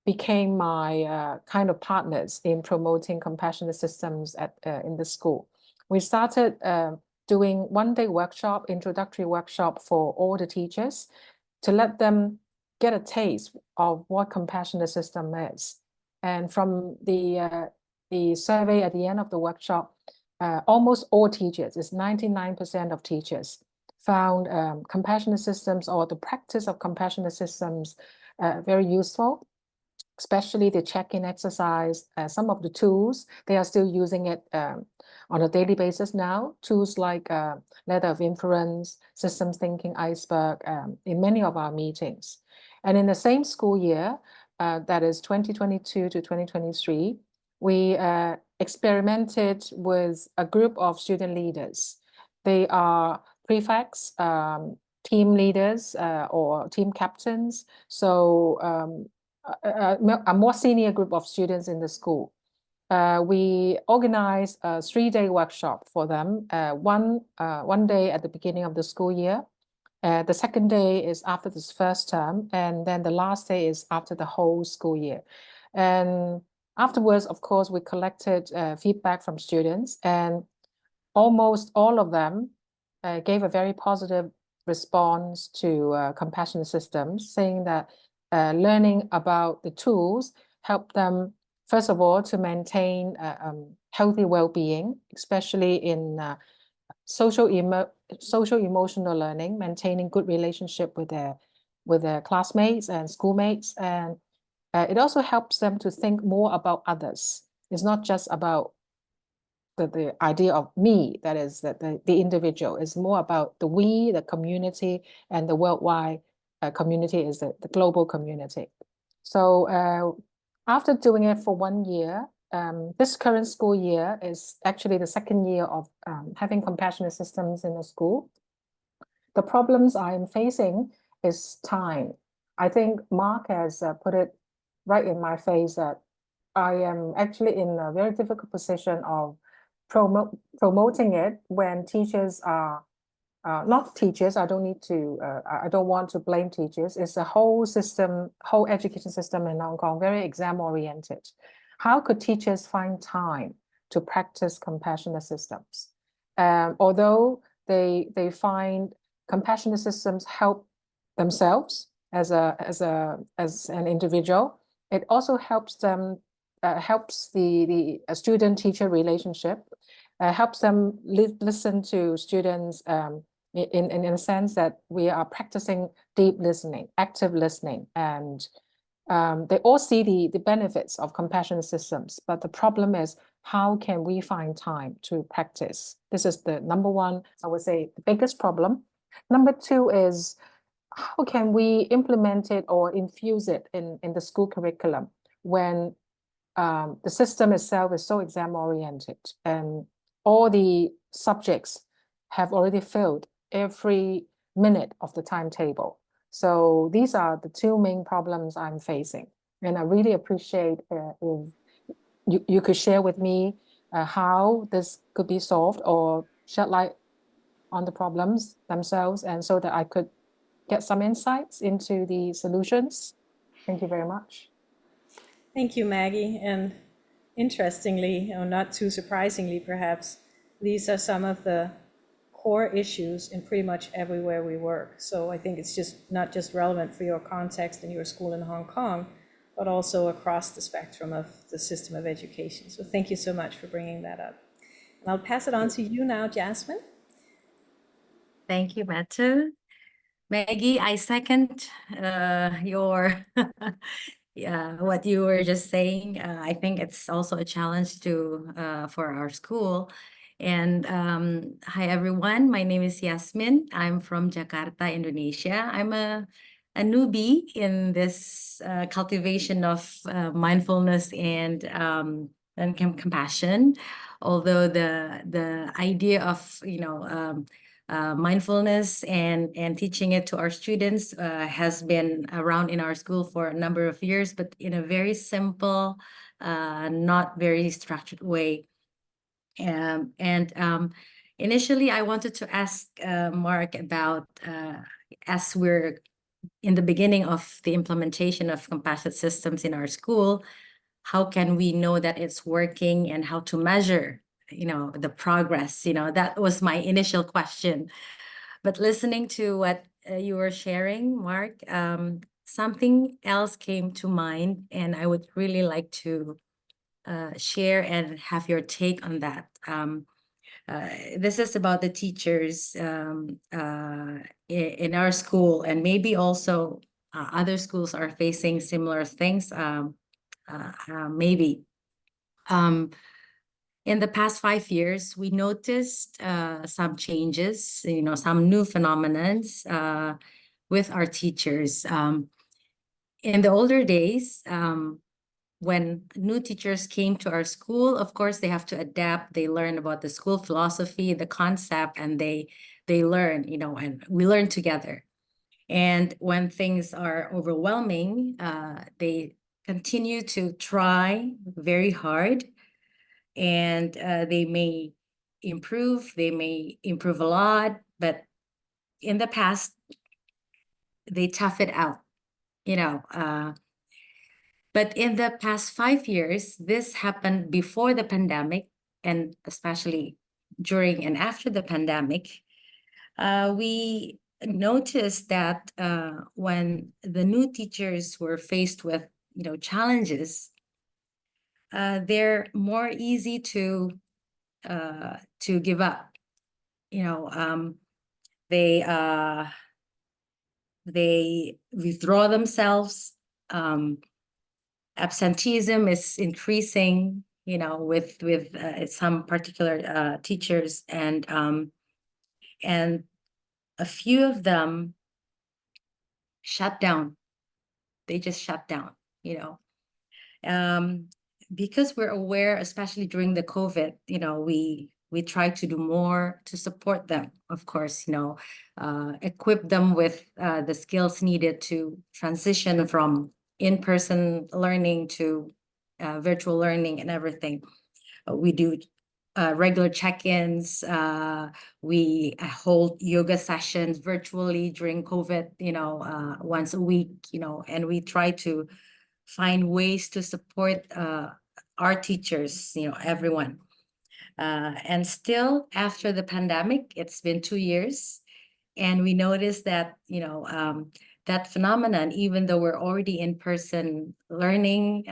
became my kind of partners in promoting compassionate systems in the school. We started doing 1-day workshop, introductory workshop for all the teachers to let them get a taste of what compassionate system is. And from the survey at the end of the workshop, almost all teachers, it's 99% of teachers, found compassionate systems or the practice of compassionate systems very useful, especially the check-in exercise. Some of the tools, they are still using it on a daily basis now. Tools like letter of inference, systems thinking, iceberg, in many of our meetings. And in the same school year, that is 2022 to 2023, we experimented with a group of student leaders. They are prefects, team leaders, or team captains. So a more senior group of students in the school. We organized a 3-day workshop for them, one day at the beginning of the school year. The second day is after this first term, and then the last day is after the whole school year. And afterwards, of course, we collected feedback from students, and almost all of them gave a very positive response to compassionate systems, saying that learning about the tools help them, first of all, to maintain healthy well-being, especially in social emotional learning, maintaining good relationship with their classmates and schoolmates. And it also helps them to think more about others. It's not just about the idea of me, that is that the individual. Is more about the we, the community, and the worldwide community is the global community. So after doing it for 1 year, this current school year is actually the second year of having compassionate systems in the school. The problems I'm facing is time. I think Mark has put it right in my face that I am actually in a very difficult position of promoting it when teachers are not teachers. I don't need to, I don't want to blame teachers. It's a whole system, whole education system in Hong Kong, very exam oriented. How could teachers find time to practice compassionate systems? Although they find compassionate systems help themselves as an individual, it also helps them, helps the student-teacher relationship, helps them listen to students in a sense that we are practicing deep listening, active listening, and they all see the benefits of compassionate systems. But the problem is, how can we find time to practice? This is the number one, I would say, the biggest problem. Number two is, how can we implement it or infuse it in the school curriculum when the system itself is so exam oriented and all the subjects have already filled every minute of the timetable? So these are the two main problems I'm facing. And I really appreciate if you could share with me how this could be solved or shed light on the problems themselves, and so that I could get some insights into the solutions. Thank you very much. Thank you, Maggie. And interestingly, or not too surprisingly perhaps, these are some of the core issues in pretty much everywhere we work. So I think it's just not just relevant for your context in your school in Hong Kong, but also across the spectrum of the system of education. So thank you so much for bringing that up. And I'll pass it on to you now, Jasmin. Thank you, Matthew. Maggie, I second your what you were just saying. I think it's also a challenge to for our school. And hi everyone, my name is Jasmin. I'm from Jakarta, Indonesia. I'm a newbie in this cultivation of mindfulness and compassion. Although the idea of mindfulness and teaching it to our students has been around in our school for a number of years, but in a very simple, not very structured way. Initially, I wanted to ask Mark about, as we're in the beginning of the implementation of compassionate systems in our school, how can we know that it's working and how to measure the progress? That was my initial question. But listening to what you were sharing, Mark, something else came to mind, and I would really like to share and have your take on that. This is about the teachers in our school, and maybe also other schools are facing similar things. Maybe. In the past 5 years, we noticed some changes, some new phenomenons with our teachers. In the older days, when new teachers came to our school, of course, they have to adapt. They learn about the school philosophy, the concept, and they learn, and we learn together. And when things are overwhelming, they continue to try very hard, and they may improve a lot, but in the past, they tough it out, but in the past 5 years, this happened before the pandemic, and especially during and after the pandemic. We noticed that when the new teachers were faced with, challenges, they're more easy to give up. They withdraw themselves. Absenteeism is increasing, with some particular teachers, and a few of them shut down. They just shut down, because we're aware, especially during the COVID, we try to do more to support them, of course, equip them with the skills needed to transition from in-person learning to virtual learning and everything. We do regular check-ins. We hold yoga sessions virtually during COVID, once a week, and we try to find ways to support our teachers, everyone. And still, after the pandemic, it's been 2 years, and we noticed that, that phenomenon, even though we're already in person learning,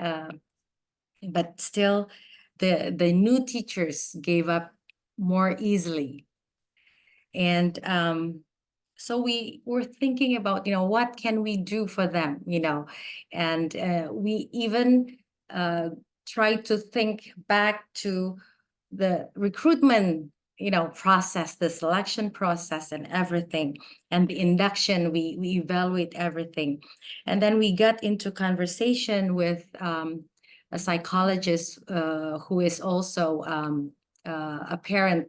but still the new teachers gave up more easily. And so we were thinking about, what can we do for them, and we even tried to think back to the recruitment process, the selection process and everything, and the induction. We evaluate everything, and then we got into conversation with a psychologist who is also a parent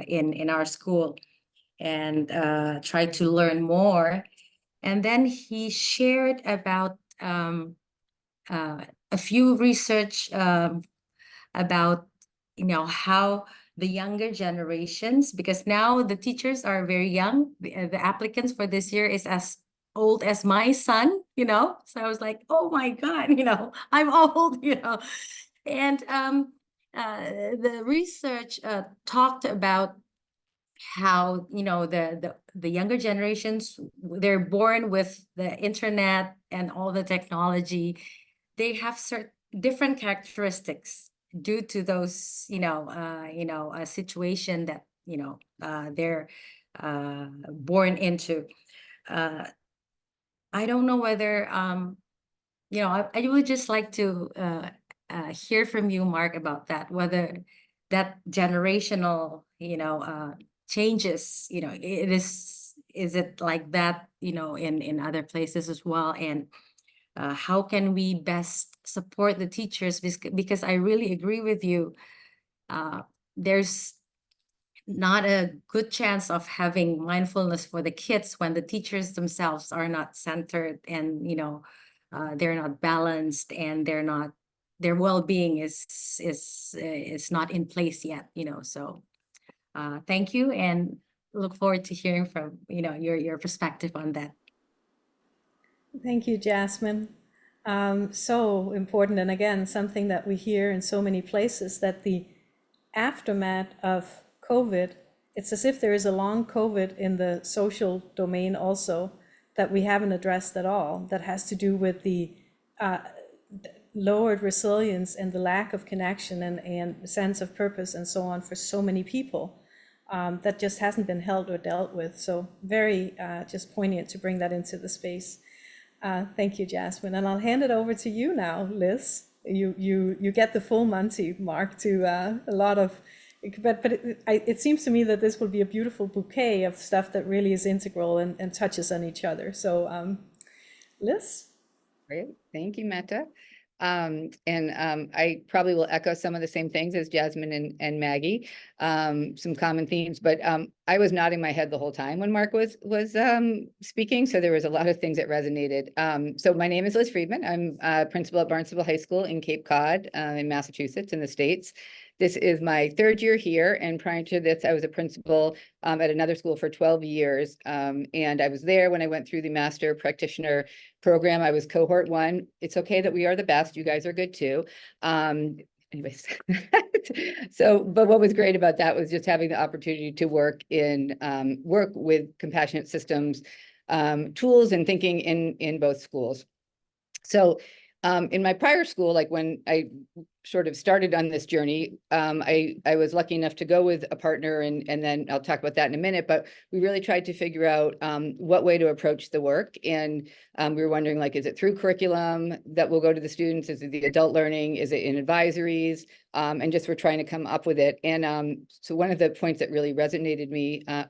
in our school, and tried to learn more. And then he shared about a few research about how the younger generations, because now the teachers are very young. The applicants for this year is as old as my son, so I was like, oh my God, I'm old, and the research talked about how the younger generations, they're born with the internet and all the technology. They have certain different characteristics due to those a situation that they're born into. I don't know whether I would just like to hear from you, Mark, about that, whether that generational changes, is it like that in other places as well, and how can we best support the teachers? Because I really agree with you. There's not a good chance of having mindfulness for the kids when the teachers themselves are not centered, and they're not balanced, and their well-being is not in place yet. So thank you, and look forward to hearing from your perspective on that. Thank you, Jasmin. So important, and again, something that we hear in so many places, that the aftermath of COVID, it's as if there is a long COVID in the social domain also, that we haven't addressed at all, that has to do with the lowered resilience and the lack of connection and sense of purpose and so on for so many people, that just hasn't been held or dealt with. So very just poignant to bring that into the space. Thank you, Jasmin. And I'll hand it over to you now, Liz. You get the full Monty mark to a lot of, but it seems to me that this will be a beautiful bouquet of stuff that really is integral and touches on each other. So Liz? Great, thank you, Metta. I probably will echo some of the same things as Jasmin and Maggie, some common themes, but I was nodding my head the whole time when Mark was speaking, so there was a lot of things that resonated. So my name is Liz Freedman. I'm principal at Barnstable High School in Cape Cod, in Massachusetts, in the States. This is my third year here, and prior to this, I was a principal at another school for 12 years, and I was there when I went through the Master Practitioner program. I was cohort 1. It's okay that we are the best. You guys are good too. Anyways, but what was great about that was just having the opportunity to work with compassionate systems, tools and thinking in both schools. So in my prior school, like when I sort of started on this journey, I was lucky enough to go with a partner, and then I'll talk about that in a minute, but we really tried to figure out what way to approach the work. And we were wondering, like, is it through curriculum that will go to the students? Is it the adult learning? Is it in advisories? And just we're trying to come up with it. And so one of the points that really resonated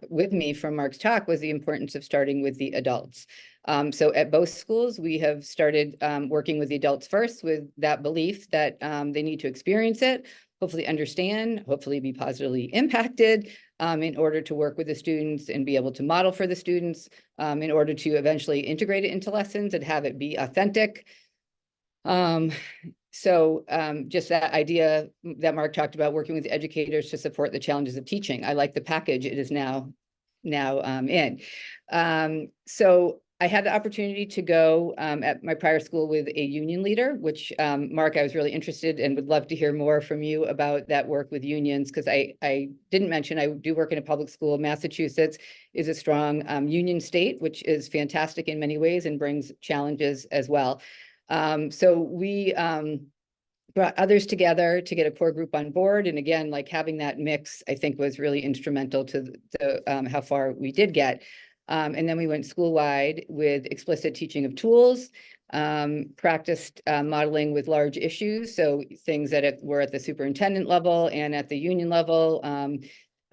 with me from Mark's talk was the importance of starting with the adults. So at both schools, we have started working with the adults first, with that belief that they need to experience it, hopefully understand, hopefully be positively impacted in order to work with the students and be able to model for the students in order to eventually integrate it into lessons and have it be authentic. So just that idea that Mark talked about, working with educators to support the challenges of teaching. I like the package it is now in. So I had the opportunity to go at my prior school with a union leader, which Mark, I was really interested and would love to hear more from you about that work with unions, because I didn't mention I do work in a public school. Massachusetts is a strong union state, which is fantastic in many ways and brings challenges as well. So we brought others together to get a core group on board. And again, like having that mix, I think was really instrumental to how far we did get. And then we went school-wide with explicit teaching of tools, practiced modeling with large issues. So things that were at the superintendent level and at the union level.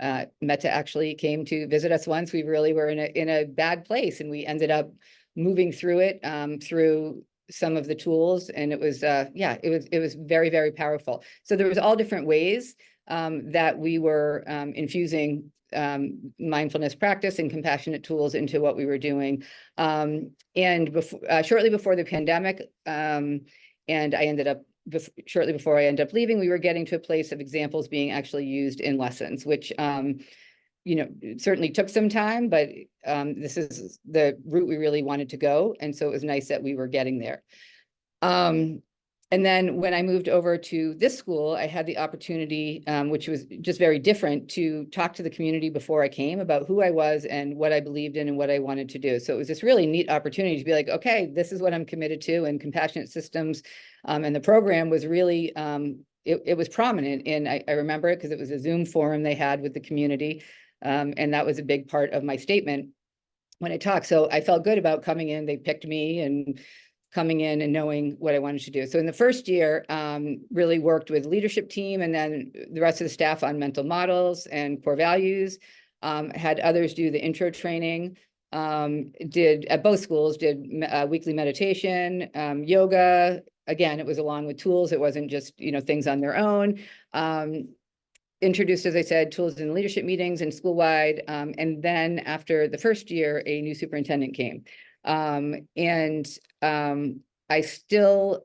Metta actually came to visit us once. We really were in a bad place, and we ended up moving through it through some of the tools. And it was, it was very, very powerful. So there was all different ways that we were infusing mindfulness practice and compassionate tools into what we were doing. And shortly before the pandemic, and I ended up, shortly before I ended up leaving, we were getting to a place of examples being actually used in lessons, which, you know, certainly took some time, but this is the route we really wanted to go. And so it was nice that we were getting there. And then when I moved over to this school, I had the opportunity, which was just very different, to talk to the community before I came about who I was and what I believed in and what I wanted to do. So it was this really neat opportunity to be like, okay, this is what I'm committed to. And compassionate systems and the program was really, it was prominent. And I remember it because it was a Zoom forum they had with the community. And that was a big part of my statement when I talked. So I felt good about coming in. They picked me and coming in and knowing what I wanted to do. So in the first year, really worked with leadership team and then the rest of the staff on mental models and core values, had others do the intro training, did at both schools, did weekly meditation, yoga. Again, it was along with tools. It wasn't just, you know, things on their own. Introduced, as I said, tools in leadership meetings and school-wide. And then after the first year, a new superintendent came. I still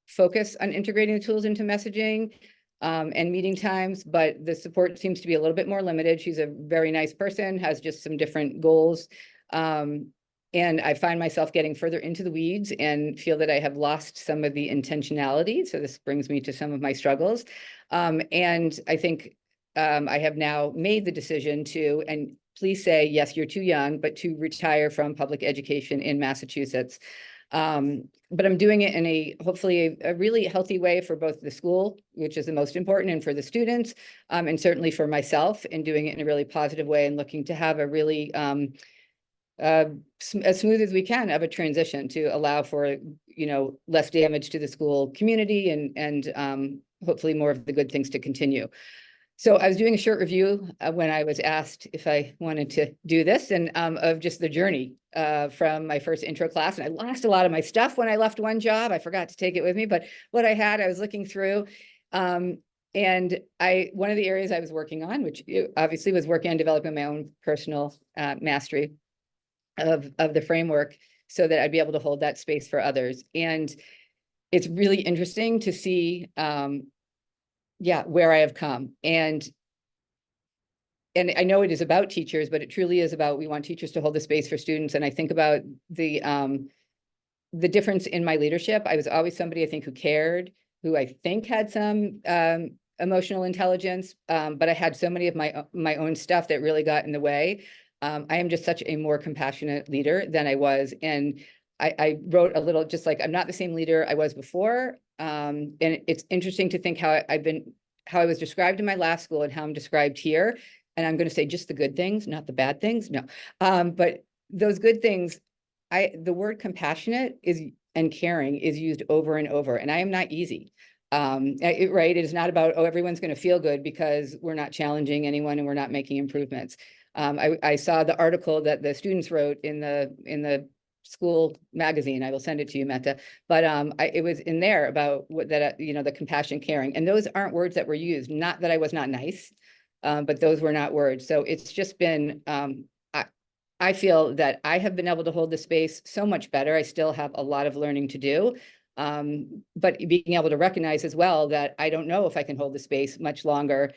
focus on integrating the tools into messaging and meeting times, but the support seems to be a little bit more limited. She's a very nice person, has just some different goals. And I find myself getting further into the weeds and feel that I have lost some of the intentionality. So this brings me to some of my struggles. And I think I have now made the decision to, and please say, yes, you're too young, but to retire from public education in Massachusetts. But I'm doing it in hopefully a really healthy way for both the school, which is the most important, and for the students, and certainly for myself, and doing it in a really positive way, and looking to have a really as smooth as we can of a transition to allow for, less damage to the school community, and hopefully more of the good things to continue. So I was doing a short review when I was asked if I wanted to do this, and of just the journey from my first intro class. And I lost a lot of my stuff when I left one job. I forgot to take it with me, but what I had, I was looking through. And one of the areas I was working on, which obviously was working on developing my own personal mastery of the framework, so that I'd be able to hold that space for others. And it's really interesting to see where I have come. And I know it is about teachers, but it truly is about, we want teachers to hold the space for students. And I think about the difference in my leadership. I was always somebody, I think, who cared, who I think had some emotional intelligence, but I had so many of my own stuff that really got in the way. I am just such a more compassionate leader than I was. And I wrote a little, just like, I'm not the same leader I was before. And it's interesting to think how I was described in my last school and how I'm described here. And I'm going to say just the good things, not the bad things. No, but those good things, the word compassionate and caring is used over and over, and I am not easy. Right. It is not about, oh, everyone's going to feel good because we're not challenging anyone and we're not making improvements. I saw the article that the students wrote in the school magazine. I will send it to you, Meta. But it was in there about the compassion, caring, and those aren't words that were used. Not that I was not nice, but those were not words. So it's just been, I feel that I have been able to hold the space so much better. I still have a lot of learning to do, but being able to recognize as well that I don't know if I can hold the space much longer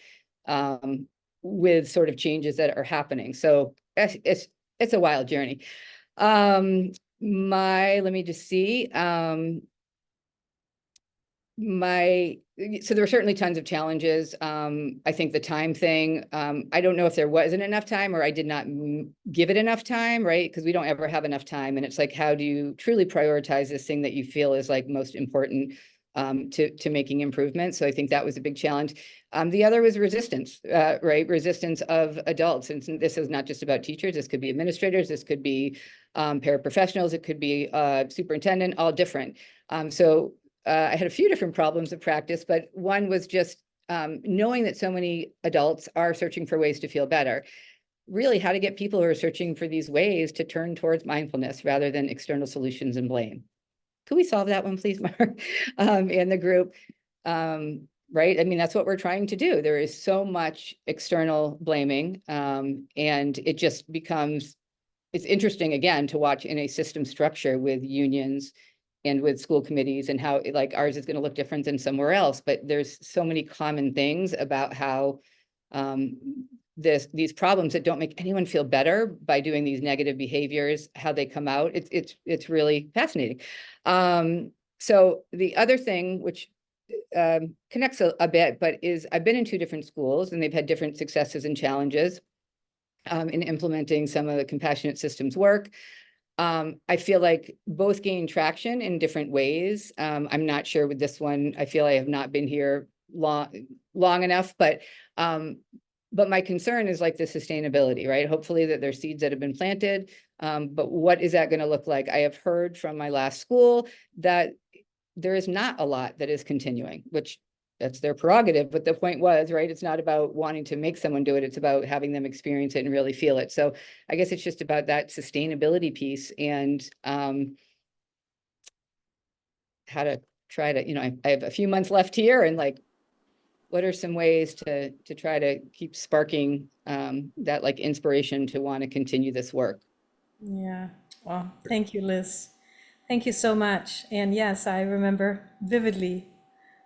with sort of changes that are happening. So it's a wild journey. Let me just see. So there were certainly tons of challenges. I think the time thing, I don't know if there wasn't enough time or I did not give it enough time, right? Because we don't ever have enough time. And it's like, how do you truly prioritize this thing that you feel is like most important to making improvements? So I think that was a big challenge. The other was resistance, right? Resistance of adults. And this is not just about teachers. This could be administrators. This could be paraprofessionals. It could be superintendent, all different. So I had a few different problems of practice, but one was just knowing that so many adults are searching for ways to feel better. Really, how to get people who are searching for these ways to turn towards mindfulness rather than external solutions and blame. Could we solve that one, please, Mark, in the group? Right? I mean, that's what we're trying to do. There is so much external blaming, and it just becomes, it's interesting, again, to watch in a system structure with unions and with school committees and how like ours is going to look different than somewhere else. But there's so many common things about how these problems that don't make anyone feel better by doing these negative behaviors, how they come out. It's really fascinating. So the other thing, which connects a bit, but is I've been in 2 different schools and they've had different successes and challenges in implementing some of the compassionate systems work. I feel like both gain traction in different ways. I'm not sure with this one. I feel I have not been here long enough, but my concern is like the sustainability, right? Hopefully that there's seeds that have been planted, but what is that going to look like? I have heard from my last school that there is not a lot that is continuing, which that's their prerogative. But the point was, right, it's not about wanting to make someone do it. It's about having them experience it and really feel it. So I guess it's just about that sustainability piece and how to try to, I have a few months left here and like, what are some ways to try to keep sparking that like inspiration to want to continue this work? Yeah. Well, thank you, Liz. Thank you so much. And yes, I remember vividly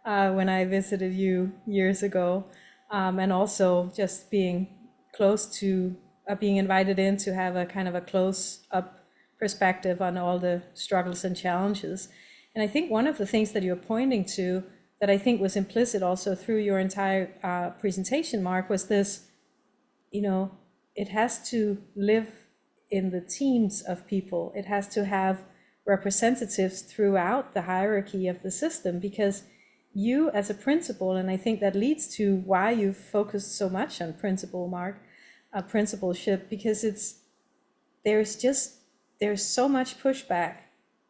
when I visited you years ago, and also just being close to being invited in to have a kind of a close-up perspective on all the struggles and challenges. And I think one of the things that you're pointing to that I think was implicit also through your entire presentation, Mark, was this, it has to live in the teams of people. It has to have representatives throughout the hierarchy of the system, because you as a principal, and I think that leads to why you focus so much on principal, Mark, principalship, because there's so much pushback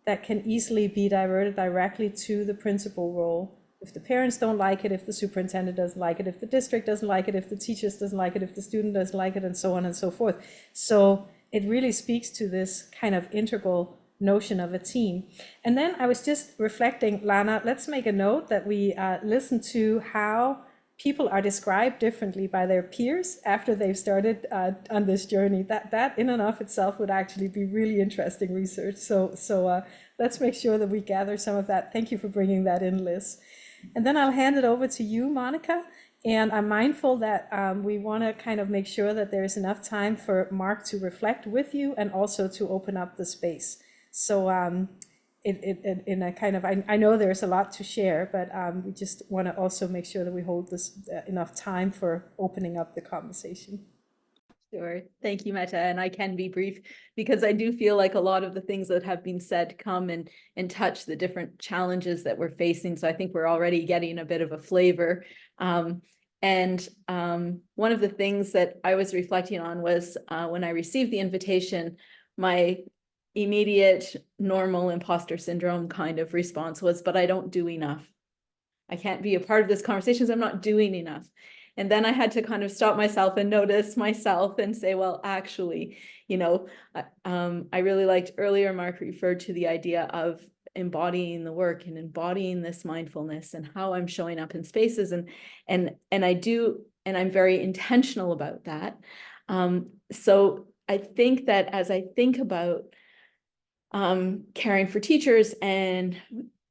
that can easily be diverted directly to the principal role. If the parents don't like it, if the superintendent doesn't like it, if the district doesn't like it, if the teachers doesn't like it, if the student doesn't like it, and so on and so forth. So it really speaks to this kind of integral notion of a team. And then I was just reflecting, Lana, let's make a note that we listen to how people are described differently by their peers after they've started on this journey. That in and of itself would actually be really interesting research. So let's make sure that we gather some of that. Thank you for bringing that in, Liz. And then I'll hand it over to you, Monica. And I'm mindful that we want to kind of make sure that there's enough time for Mark to reflect with you and also to open up the space. So in a kind of, I know there's a lot to share, but we just want to also make sure that we hold this enough time for opening up the conversation. Sure. Thank you, Mette. And I can be brief because I do feel like a lot of the things that have been said come and touch the different challenges that we're facing. So I think we're already getting a bit of a flavor. One of the things that I was reflecting on was when I received the invitation, my immediate normal imposter syndrome kind of response was, but I don't do enough. I can't be a part of this conversation because I'm not doing enough. And then I had to kind of stop myself and notice myself and say, well, actually, you know, I really liked earlier, Mark referred to the idea of embodying the work and embodying this mindfulness and how I'm showing up in spaces. And I do, and I'm very intentional about that. So I think that as I think about caring for teachers and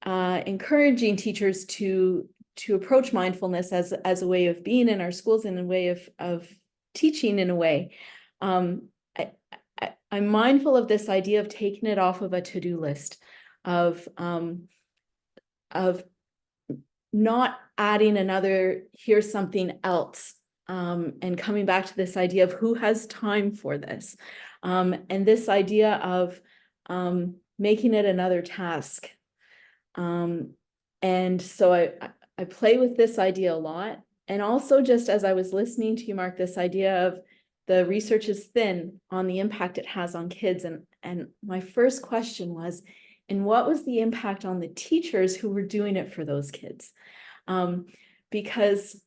encouraging teachers to approach mindfulness as a way of being in our schools and a way of teaching in a way, I'm mindful of this idea of taking it off of a to-do list, of not adding another, here's something else, and coming back to this idea of who has time for this, and this idea of making it another task. And so I play with this idea a lot. And also, just as I was listening to you, Mark, this idea of the research is thin on the impact it has on kids. And my first question was, and what was the impact on the teachers who were doing it for those kids? Because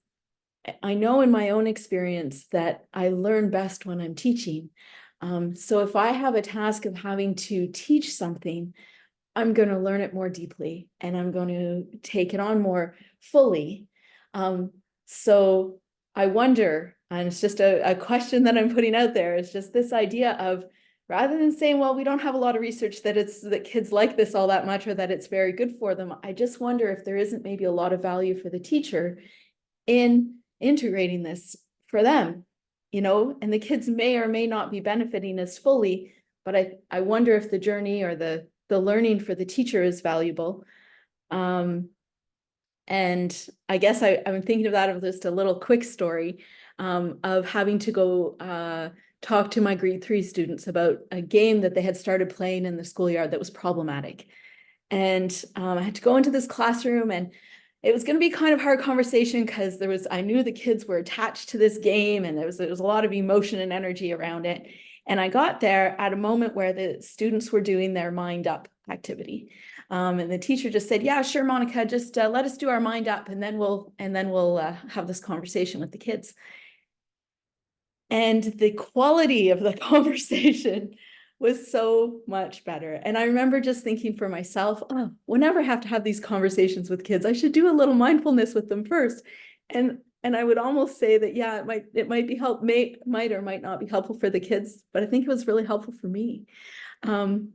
I know in my own experience that I learn best when I'm teaching. So if I have a task of having to teach something, I'm going to learn it more deeply and I'm going to take it on more fully. So I wonder, and it's just a question that I'm putting out there, is just this idea of, rather than saying, well, we don't have a lot of research that kids like this all that much or that it's very good for them, I just wonder if there isn't maybe a lot of value for the teacher in integrating this for them, you know, and the kids may or may not be benefiting as fully, but I wonder if the journey or the learning for the teacher is valuable. And I guess I'm thinking of that of just a little quick story of having to go talk to my grade 3 students about a game that they had started playing in the schoolyard that was problematic. And I had to go into this classroom, and it was going to be kind of hard conversation because I knew the kids were attached to this game, and there was a lot of emotion and energy around it. And I got there at a moment where the students were doing their mind up activity. And the teacher just said, yeah, sure, Monica, just let us do our mind up, and then we'll have this conversation with the kids. And the quality of the conversation was so much better. And I remember just thinking for myself, oh, whenever I have to have these conversations with kids, I should do a little mindfulness with them first. And I would almost say that, yeah, it might or might not be helpful for the kids, but I think it was really helpful for me. And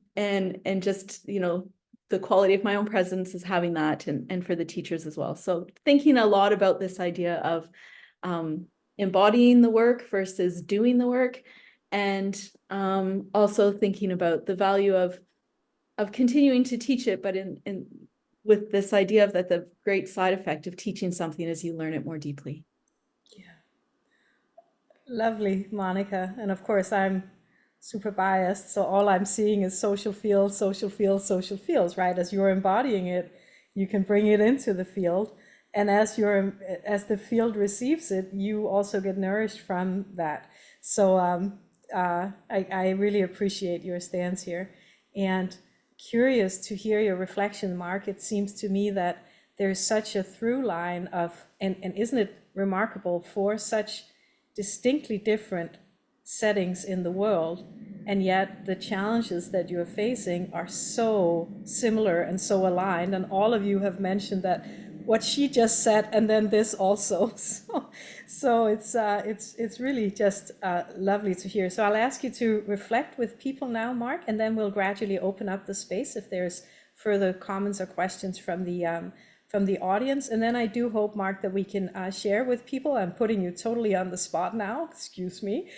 just, you know, the quality of my own presence is having that, and for the teachers as well. So thinking a lot about this idea of embodying the work versus doing the work, and also thinking about the value of continuing to teach it, but in with this idea of that the great side effect of teaching something is you learn it more deeply. Yeah. Lovely, Monica. And of course, I'm super biased, so all I'm seeing is social fields, social fields, social fields, right? As you're embodying it, you can bring it into the field. And as the field receives it, you also get nourished from that. So I really appreciate your stance here. And curious to hear your reflection, Mark. It seems to me that there's such a through line of, and isn't it remarkable for such distinctly different settings in the world, and yet the challenges that you're facing are so similar and so aligned. And all of you have mentioned that what she just said, and then this also. So it's really just lovely to hear. So I'll ask you to reflect with people now, Mark, and then we'll gradually open up the space if there's further comments or questions from the audience. And then I do hope, Mark, that we can share with people. I'm putting you totally on the spot now, excuse me,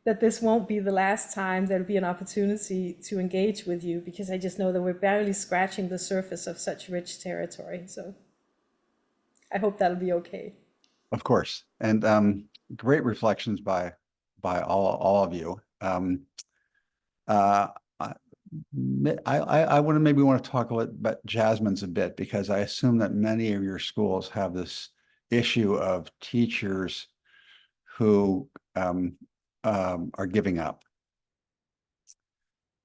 that this won't be the last time there'll be an opportunity to engage with you, because I just know that we're barely scratching the surface of such rich territory. So I hope that'll be okay. Of course. And great reflections by all of you. I want to maybe want to talk about Jasmin's a bit, because I assume that many of your schools have this issue of teachers who are giving up.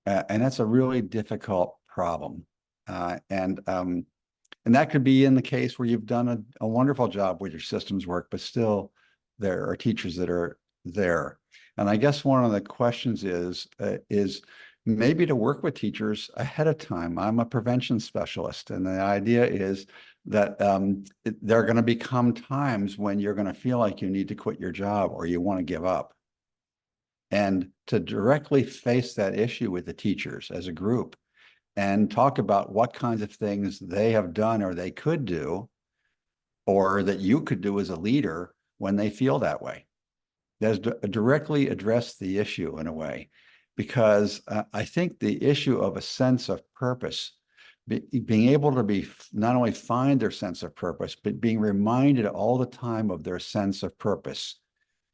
And that's a really difficult problem. And that could be in the case where you've done a wonderful job with your systems work, but still there are teachers that are there. And I guess one of the questions is maybe to work with teachers ahead of time. I'm a prevention specialist, and the idea is that there are going to become times when you're going to feel like you need to quit your job or you want to give up. And to directly face that issue with the teachers as a group and talk about what kinds of things they have done or they could do, or that you could do as a leader when they feel that way. That's directly address the issue in a way, because I think the issue of a sense of purpose, being able to not only find their sense of purpose, but being reminded all the time of their sense of purpose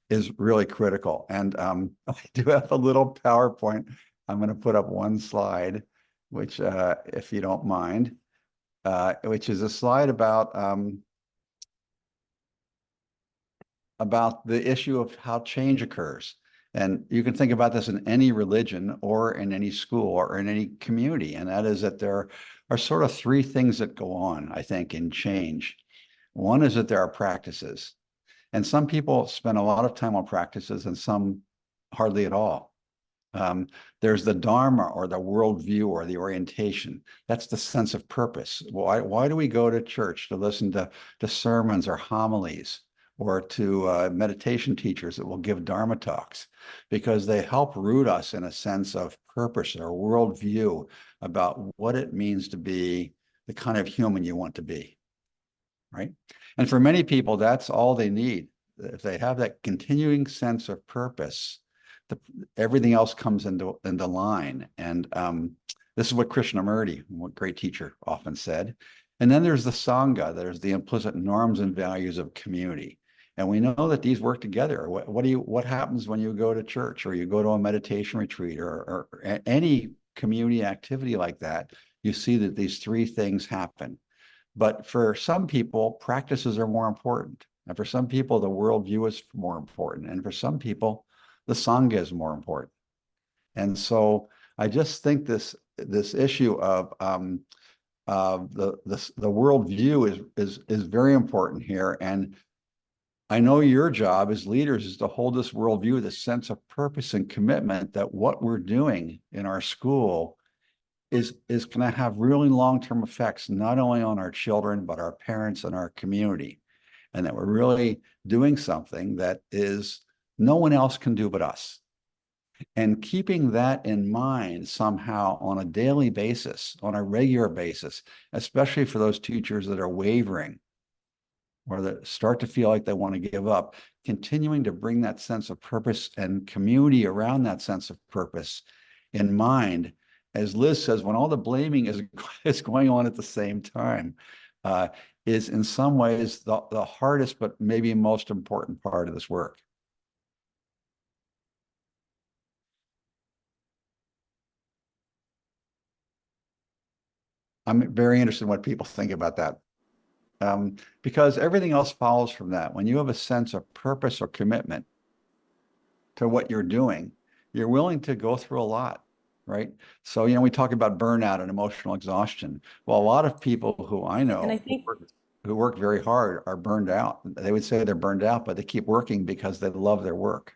is really critical. And I do have a little PowerPoint. I'm going to put up one slide, which, if you don't mind, which is a slide about the issue of how change occurs. And you can think about this in any religion or in any school or in any community. And that is that there are sort of three things that go on, I think, in change. One is that there are practices. And some people spend a lot of time on practices and some hardly at all. There's the Dharma, or the worldview, or the orientation. That's the sense of purpose. Why do we go to church? To listen to sermons or homilies, or to meditation teachers that will give Dharma talks, because they help root us in a sense of purpose or worldview about what it means to be the kind of human you want to be, right? And for many people, that's all they need. If they have that continuing sense of purpose, everything else comes into line. And this is what Krishnamurti, what great teacher, often said. And then there's the Sangha. There's the implicit norms and values of community. And we know that these work together. What happens when you go to church, or you go to a meditation retreat, or any community activity like that? You see that these three things happen. But for some people, practices are more important. And for some people, the worldview is more important. And for some people, the Sangha is more important. And so I just think this issue of the worldview is very important here. And I know your job as leaders is to hold this worldview, this sense of purpose and commitment, that what we're doing in our school is going to have really long-term effects, not only on our children, but our parents and our community. And that we're really doing something that is no one else can do but us. And keeping that in mind somehow on a daily basis, on a regular basis, especially for those teachers that are wavering or that start to feel like they want to give up, continuing to bring that sense of purpose and community around that sense of purpose in mind. As Liz says, when all the blaming is going on at the same time, is in some ways the hardest, but maybe most important part of this work. I'm very interested in what people think about that. Because everything else follows from that. When you have a sense of purpose or commitment to what you're doing, you're willing to go through a lot, right? So, we talk about burnout and emotional exhaustion. Well, a lot of people who I know And I think who work very hard are burned out. They would say they're burned out, but they keep working because they love their work.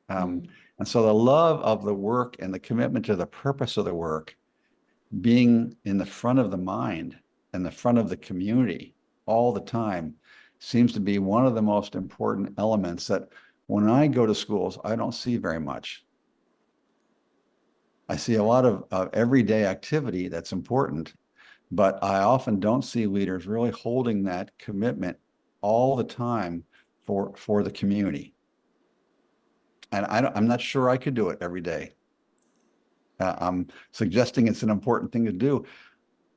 And so the love of the work and the commitment to the purpose of the work being in the front of the mind and the front of the community all the time seems to be one of the most important elements that when I go to schools, I don't see very much. I see a lot of everyday activity that's important, but I often don't see leaders really holding that commitment all the time for the community. And I'm not sure I could do it every day. I'm suggesting it's an important thing to do.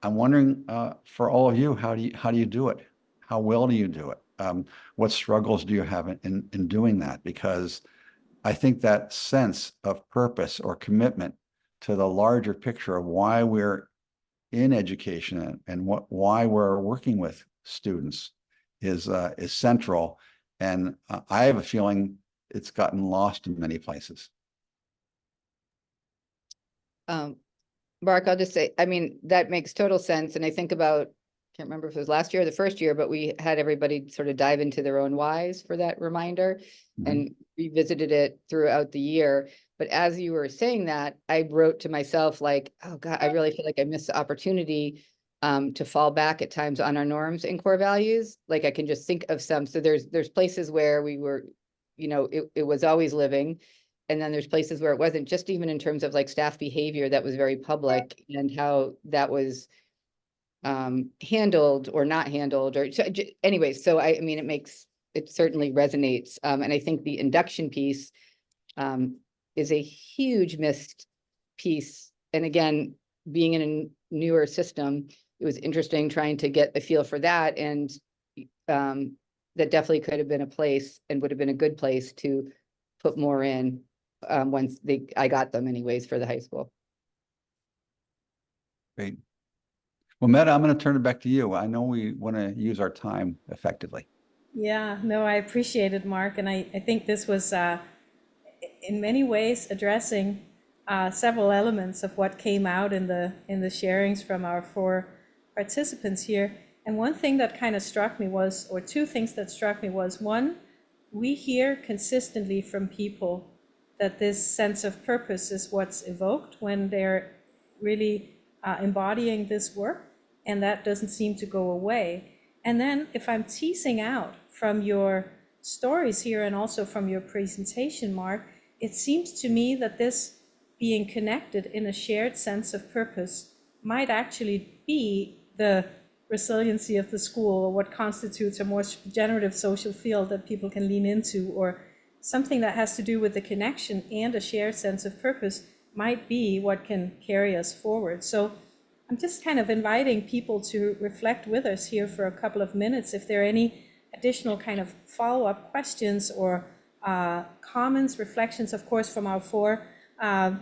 I'm wondering for all of you, how do you do it? How well do you do it? What struggles do you have in doing that? Because I think that sense of purpose or commitment to the larger picture of why we're in education and why we're working with students is central. And I have a feeling it's gotten lost in many places. Mark, I'll just say, I mean, that makes total sense. And I think about, can't remember if it was last year or the first year, but we had everybody sort of dive into their own whys for that reminder and revisited it throughout the year. But as you were saying that, I wrote to myself like, oh God, I really feel like I missed the opportunity to fall back at times on our norms and core values. Like I can just think of some. So there's places where we were, it was always living. And then there's places where it wasn't, just even in terms of like staff behavior that was very public and how that was handled or not handled or anyway. So I mean, it certainly resonates. And I think the induction piece is a huge missed piece. And again, being in a newer system, it was interesting trying to get a feel for that. And that definitely could have been a place and would have been a good place to put more in once I got them anyways for the high school. Great. Well, Meta, I'm going to turn it back to you. I know we want to use our time effectively. Yeah, no, I appreciate it, Mark. And I think this was in many ways addressing several elements of what came out in the sharings from our 4 participants here. And one thing that kind of struck me was, or 2 things that struck me was, one, we hear consistently from people that this sense of purpose is what's evoked when they're really embodying this work, and that doesn't seem to go away. And then if I'm teasing out from your stories here and also from your presentation, Mark, it seems to me that this being connected in a shared sense of purpose might actually be the resiliency of the school, or what constitutes a more generative social field that people can lean into, or something that has to do with the connection and a shared sense of purpose might be what can carry us forward. So I'm just kind of inviting people to reflect with us here for a couple of minutes. If there are any additional kind of follow-up questions or comments, reflections, of course, from our 4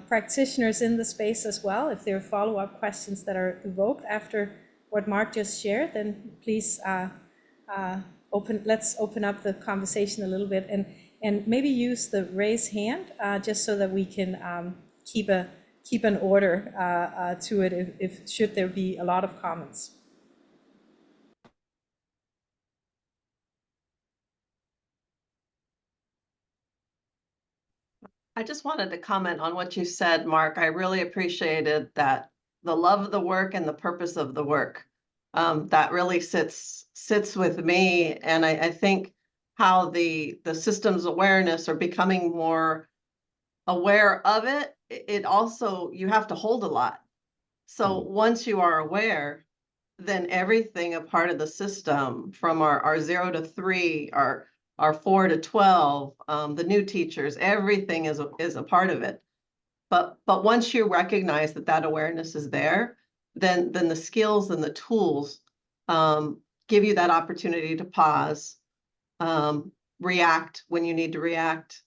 practitioners in the space as well. If there are follow-up questions that are evoked after what Mark just shared, then please let's open up the conversation a little bit and maybe use the raise hand just so that we can keep an order to it if should there be a lot of comments. I just wanted to comment on what you said, Mark. I really appreciated that the love of the work and the purpose of the work. That really sits with me, and I think how the systems awareness or becoming more aware of it. It also, you have to hold a lot. So once you are aware, then everything a part of the system, from our 0 to 3, our 4 to 12, the new teachers, everything is a part of it. But once you recognize that awareness is there, then the skills and the tools give you that opportunity to pause, react when you need to react,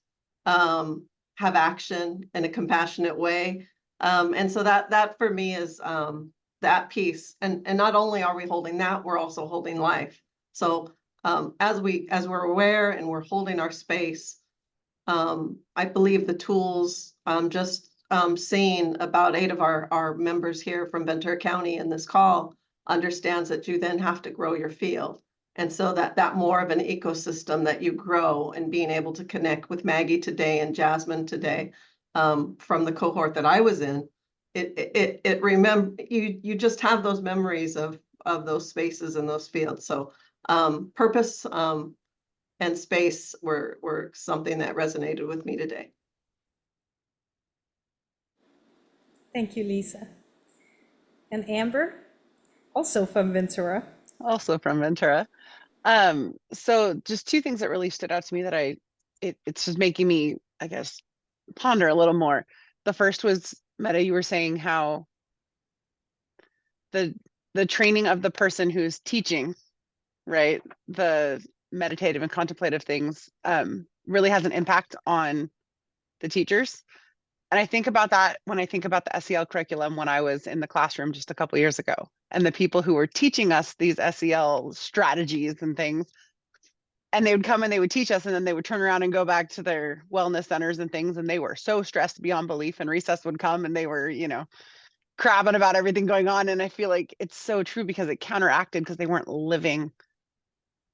have action in a compassionate way. And so that for me is that piece. And not only are we holding that, we're also holding life. So as we're aware and we're holding our space, I believe the tools, just seeing about 8 of our members here from Ventura County in this call understands that you then have to grow your field. And so that more of an ecosystem that you grow, and being able to connect with Maggie today and Jasmin today, from the cohort that I was in, it remember, you just have those memories of those spaces and those fields. So purpose and space were something that resonated with me today. Thank you, Lisa. And Amber, also from Ventura. Also from Ventura. So just two things that really stood out to me that it's just making me, I guess, ponder a little more. The first was, Meta, you were saying how the training of the person who's teaching, right, the meditative and contemplative things, really has an impact on the teachers. And I think about that when I think about the SEL curriculum when I was in the classroom just a couple of years ago, and the people who were teaching us these SEL strategies and things. And they would come and they would teach us, and then they would turn around and go back to their wellness centers and things. And they were so stressed beyond belief, and recess would come and they were, crabbing about everything going on. And I feel like it's so true because it counteracted because they weren't living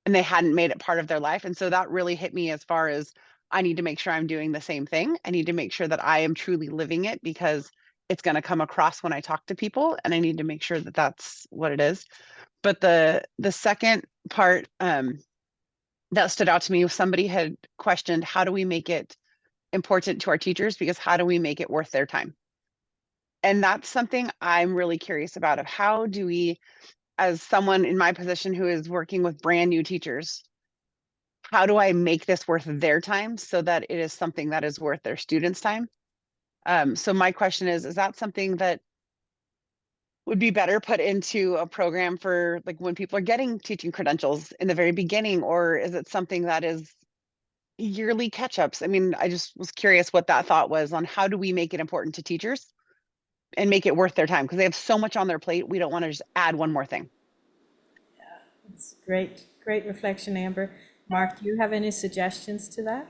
and they hadn't made it part of their life. And so that really hit me as far as I need to make sure I'm doing the same thing. I need to make sure that I am truly living it, because it's going to come across when I talk to people, and I need to make sure that that's what it is. But the second part, that stood out to me, somebody had questioned, how do we make it important to our teachers? Because how do we make it worth their time? And that's something I'm really curious about, of how do we, as someone in my position who is working with brand new teachers, how do I make this worth their time so that it is something that is worth their students' time? So my question is that something that would be better put into a program for, like, when people are getting teaching credentials in the very beginning, or is it something that is yearly catch-ups? I mean, I just was curious what that thought was on how do we make it important to teachers and make it worth their time, because they have so much on their plate. We don't want to just add one more thing. Yeah, it's great reflection, Amber. Mark, do you have any suggestions to that?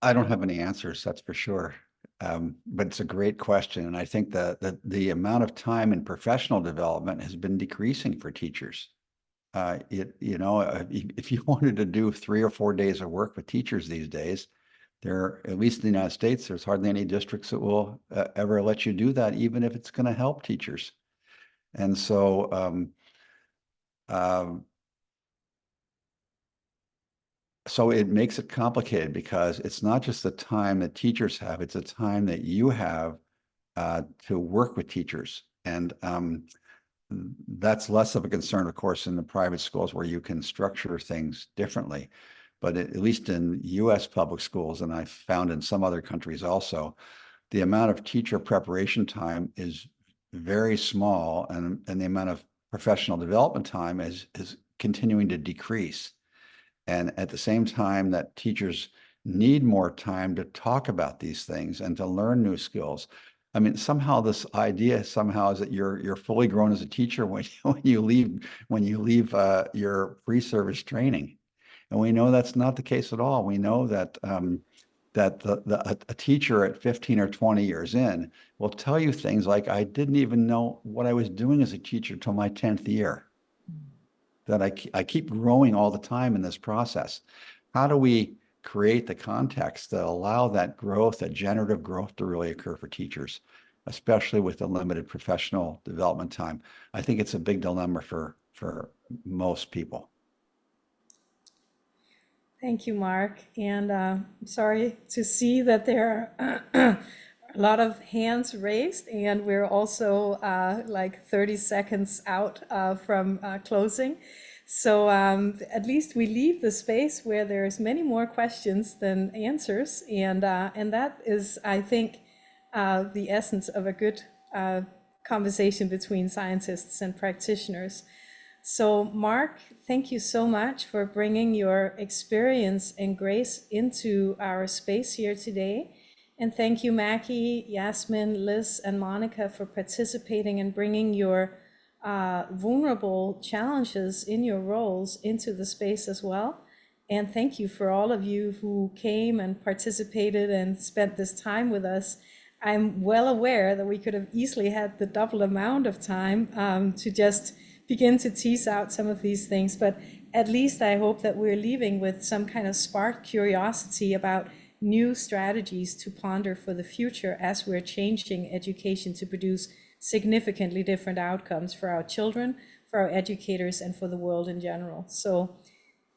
I don't have any answers, that's for sure. But it's a great question. And I think that the amount of time in professional development has been decreasing for teachers. If you wanted to do 3 or 4 days of work with teachers these days, at least in the United States, there's hardly any districts that will ever let you do that, even if it's going to help teachers. And so, so it makes it complicated, because it's not just the time that teachers have, it's the time that you have to work with teachers. And that's less of a concern, of course, in the private schools, where you can structure things differently. But at least in US public schools, and I've found in some other countries also, the amount of teacher preparation time is very small, and the amount of professional development time is continuing to decrease. And at the same time that teachers need more time to talk about these things and to learn new skills. I mean, somehow this idea is that you're fully grown as a teacher when you leave your pre-service training, and we know that's not the case at all. We know that a teacher at 15 or 20 years in will tell you things like, I didn't even know what I was doing as a teacher till my 10th year. That I keep growing all the time in this process. How do we create the context that allow that growth, that generative growth, to really occur for teachers, especially with the limited professional development time? I think it's a big dilemma for most people. Thank you, Mark. And I'm sorry to see that there are a lot of hands raised, and we're also like 30 seconds out from closing. So at least we leave the space where there's many more questions than answers. And that is, I think, the essence of a good conversation between scientists and practitioners. So Mark, thank you so much for bringing your experience and grace into our space here today. And thank you, Maggie, Jasmin, Liz, and Monica for participating and bringing your vulnerable challenges in your roles into the space as well. And thank you for all of you who came and participated and spent this time with us. I'm well aware that we could have easily had the double amount of time to just begin to tease out some of these things, but at least I hope that we're leaving with some kind of spark curiosity about new strategies to ponder for the future as we're changing education to produce significantly different outcomes for our children, for our educators, and for the world in general. So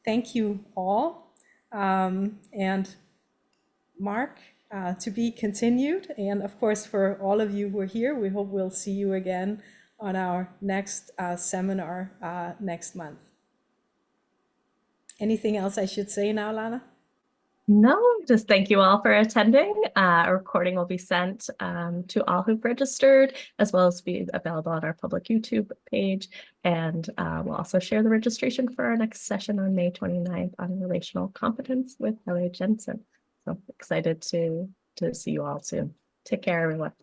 thank you all. And Mark, to be continued. And of course, for all of you who are here, we hope we'll see you again on our next seminar next month. Anything else I should say now, Lana? No, just thank you all for attending. A recording will be sent to all who've registered, as well as be available on our public YouTube page. And we'll also share the registration for our next session on May 29th on relational competence with Maggie Chau. So excited to see you all soon. Take care, everyone.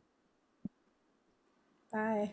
Bye.